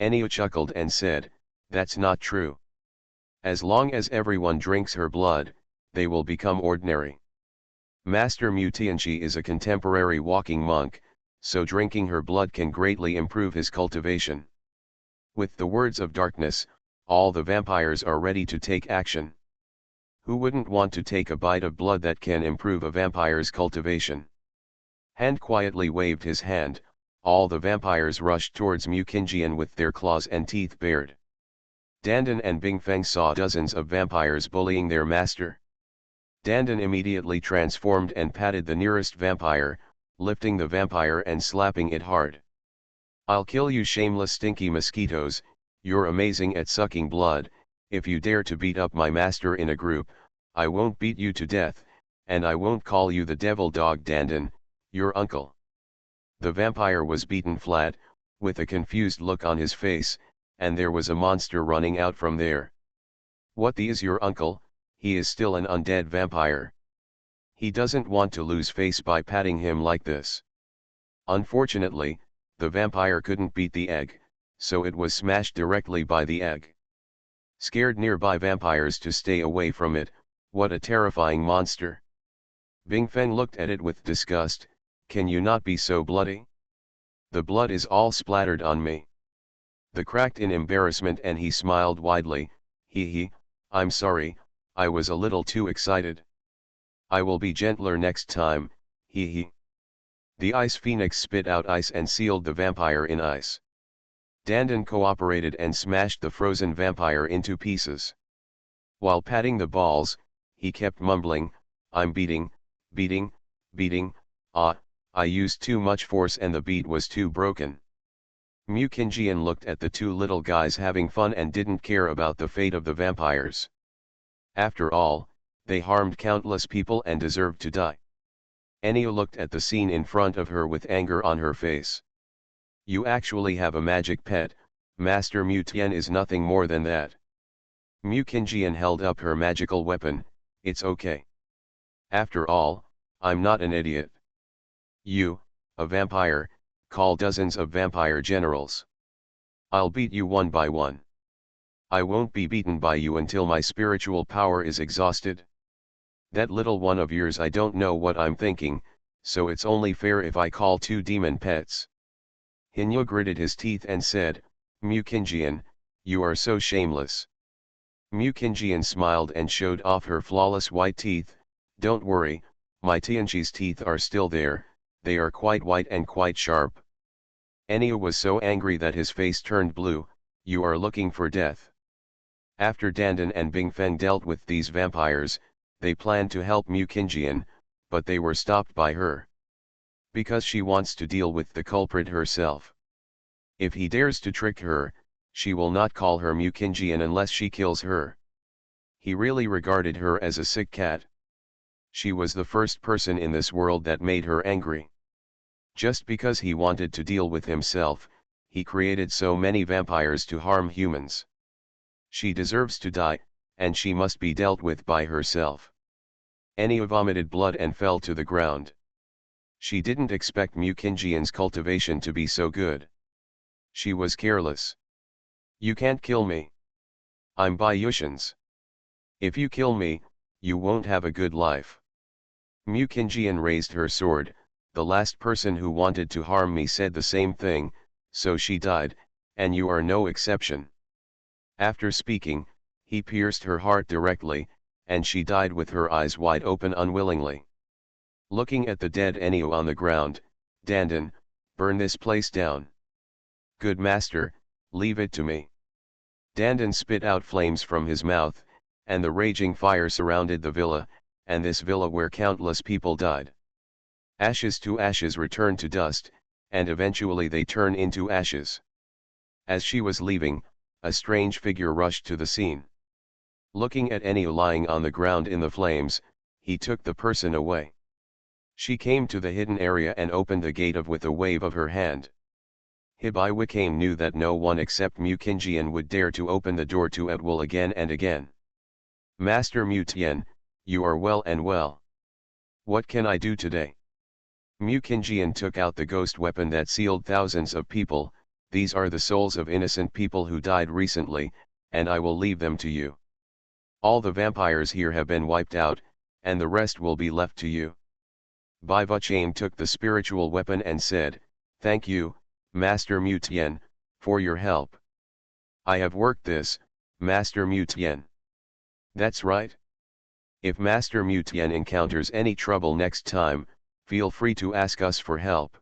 Enio chuckled and said, that's not true. As long as everyone drinks her blood, they will become ordinary. Master Mutianji is a contemporary walking monk, so drinking her blood can greatly improve his cultivation. With the words of darkness, all the vampires are ready to take action. Who wouldn't want to take a bite of blood that can improve a vampire's cultivation? Hand quietly waved his hand, all the vampires rushed towards Mukinjian with their claws and teeth bared. Dandan and Bingfeng saw dozens of vampires bullying their master. Dandan immediately transformed and patted the nearest vampire, lifting the vampire and slapping it hard. I'll kill you, shameless stinky mosquitoes, you're amazing at sucking blood. If you dare to beat up my master in a group, I won't beat you to death, and I won't call you the devil dog Dandan, your uncle. The vampire was beaten flat, with a confused look on his face, and there was a monster running out from there. What is your uncle? He is still an undead vampire. He doesn't want to lose face by patting him like this. Unfortunately, the vampire couldn't beat the egg, so it was smashed directly by the egg. Scared nearby vampires to stay away from it. What a terrifying monster. Bingfeng looked at it with disgust. Can you not be so bloody? The blood is all splattered on me. The cracked in embarrassment and he smiled widely. Hee, I'm sorry, I was a little too excited. I will be gentler next time, hee. The ice phoenix spit out ice and sealed the vampire in ice. Dandan cooperated and smashed the frozen vampire into pieces. While patting the balls, he kept mumbling, I'm beating, I used too much force and the beat was too broken. Mukinjian looked at the two little guys having fun and didn't care about the fate of the vampires. After all, they harmed countless people and deserved to die. Enio looked at the scene in front of her with anger on her face. You actually have a magic pet, Master Mutian is nothing more than that. Mukinjian held up her magical weapon, it's okay. After all, I'm not an idiot. You, a vampire, call dozens of vampire generals. I'll beat you one by one. I won't be beaten by you until my spiritual power is exhausted. That little one of yours, I don't know what I'm thinking, so it's only fair if I call two demon pets. Hinyo gritted his teeth and said, Mukinjian, you are so shameless. Mukinjian smiled and showed off her flawless white teeth. Don't worry, my Tianji's teeth are still there, they are quite white and quite sharp. Enio was so angry that his face turned blue. You are looking for death. After Dandan and Bingfen dealt with these vampires, they planned to help Mu Qingjian, but they were stopped by her. Because she wants to deal with the culprit herself. If he dares to trick her, she will not call her Mu Qingjian unless she kills her. He really regarded her as a sick cat. She was the first person in this world that made her angry. Just because he wanted to deal with himself, he created so many vampires to harm humans. She deserves to die, and she must be dealt with by herself. Anya vomited blood and fell to the ground. She didn't expect Mu Qingjian's cultivation to be so good. She was careless. You can't kill me. I'm Bayushan's. If you kill me, you won't have a good life. Mu Qingjian raised her sword. The last person who wanted to harm me said the same thing, so she died, and you are no exception. After speaking, he pierced her heart directly, and she died with her eyes wide open unwillingly. Looking at the dead Enio on the ground, Dandan, burn this place down. Good master, leave it to me. Dandan spit out flames from his mouth, and the raging fire surrounded the villa, and this villa where countless people died. Ashes to ashes return to dust, and eventually they turn into ashes. As she was leaving, a strange figure rushed to the scene. Looking at Enio lying on the ground in the flames, he took the person away. She came to the hidden area and opened the gate with a wave of her hand. Hibai Wickham knew that no one except Mu Qingjian would dare to open the door to Atwal again and again. Master Mu Tian, you are well and well. What can I do today? Mu Qingjian took out the ghost weapon that sealed thousands of people. These are the souls of innocent people who died recently, and I will leave them to you. All the vampires here have been wiped out, and the rest will be left to you. Bai Vuchang took the spiritual weapon and said, Thank you, Master Mu Tian, for your help. I have worked this, Master Mu Tian. That's right. If Master Mu Tian encounters any trouble next time, feel free to ask us for help.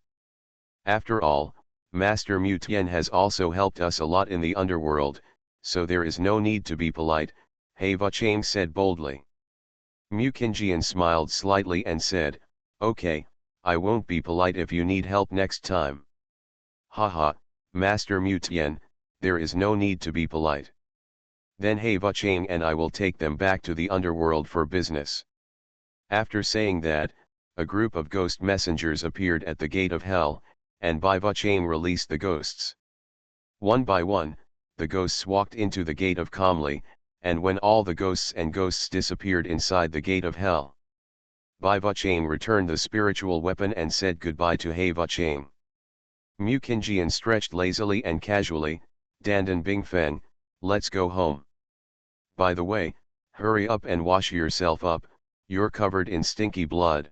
After all, Master Mu Tian has also helped us a lot in the underworld, so there is no need to be polite, He Vuchang said boldly. Mu Qingjian smiled slightly and said, Okay, I won't be polite if you need help next time. Haha, Master Mu Tian, there is no need to be polite. Then He Vuchang and I will take them back to the underworld for business. After saying that, a group of ghost messengers appeared at the gate of hell, and Bai Vuchang released the ghosts. One by one, the ghosts walked into the gate of calmly, and when all the ghosts disappeared inside the gate of hell, Bai Vuchang returned the spiritual weapon and said goodbye to He Vuchang. Mu Qingjian stretched lazily and casually, Dandan Bingfen, let's go home. By the way, hurry up and wash yourself up, you're covered in stinky blood.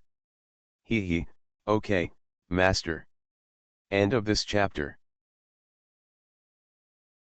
Hee hee, okay, master. End of this chapter.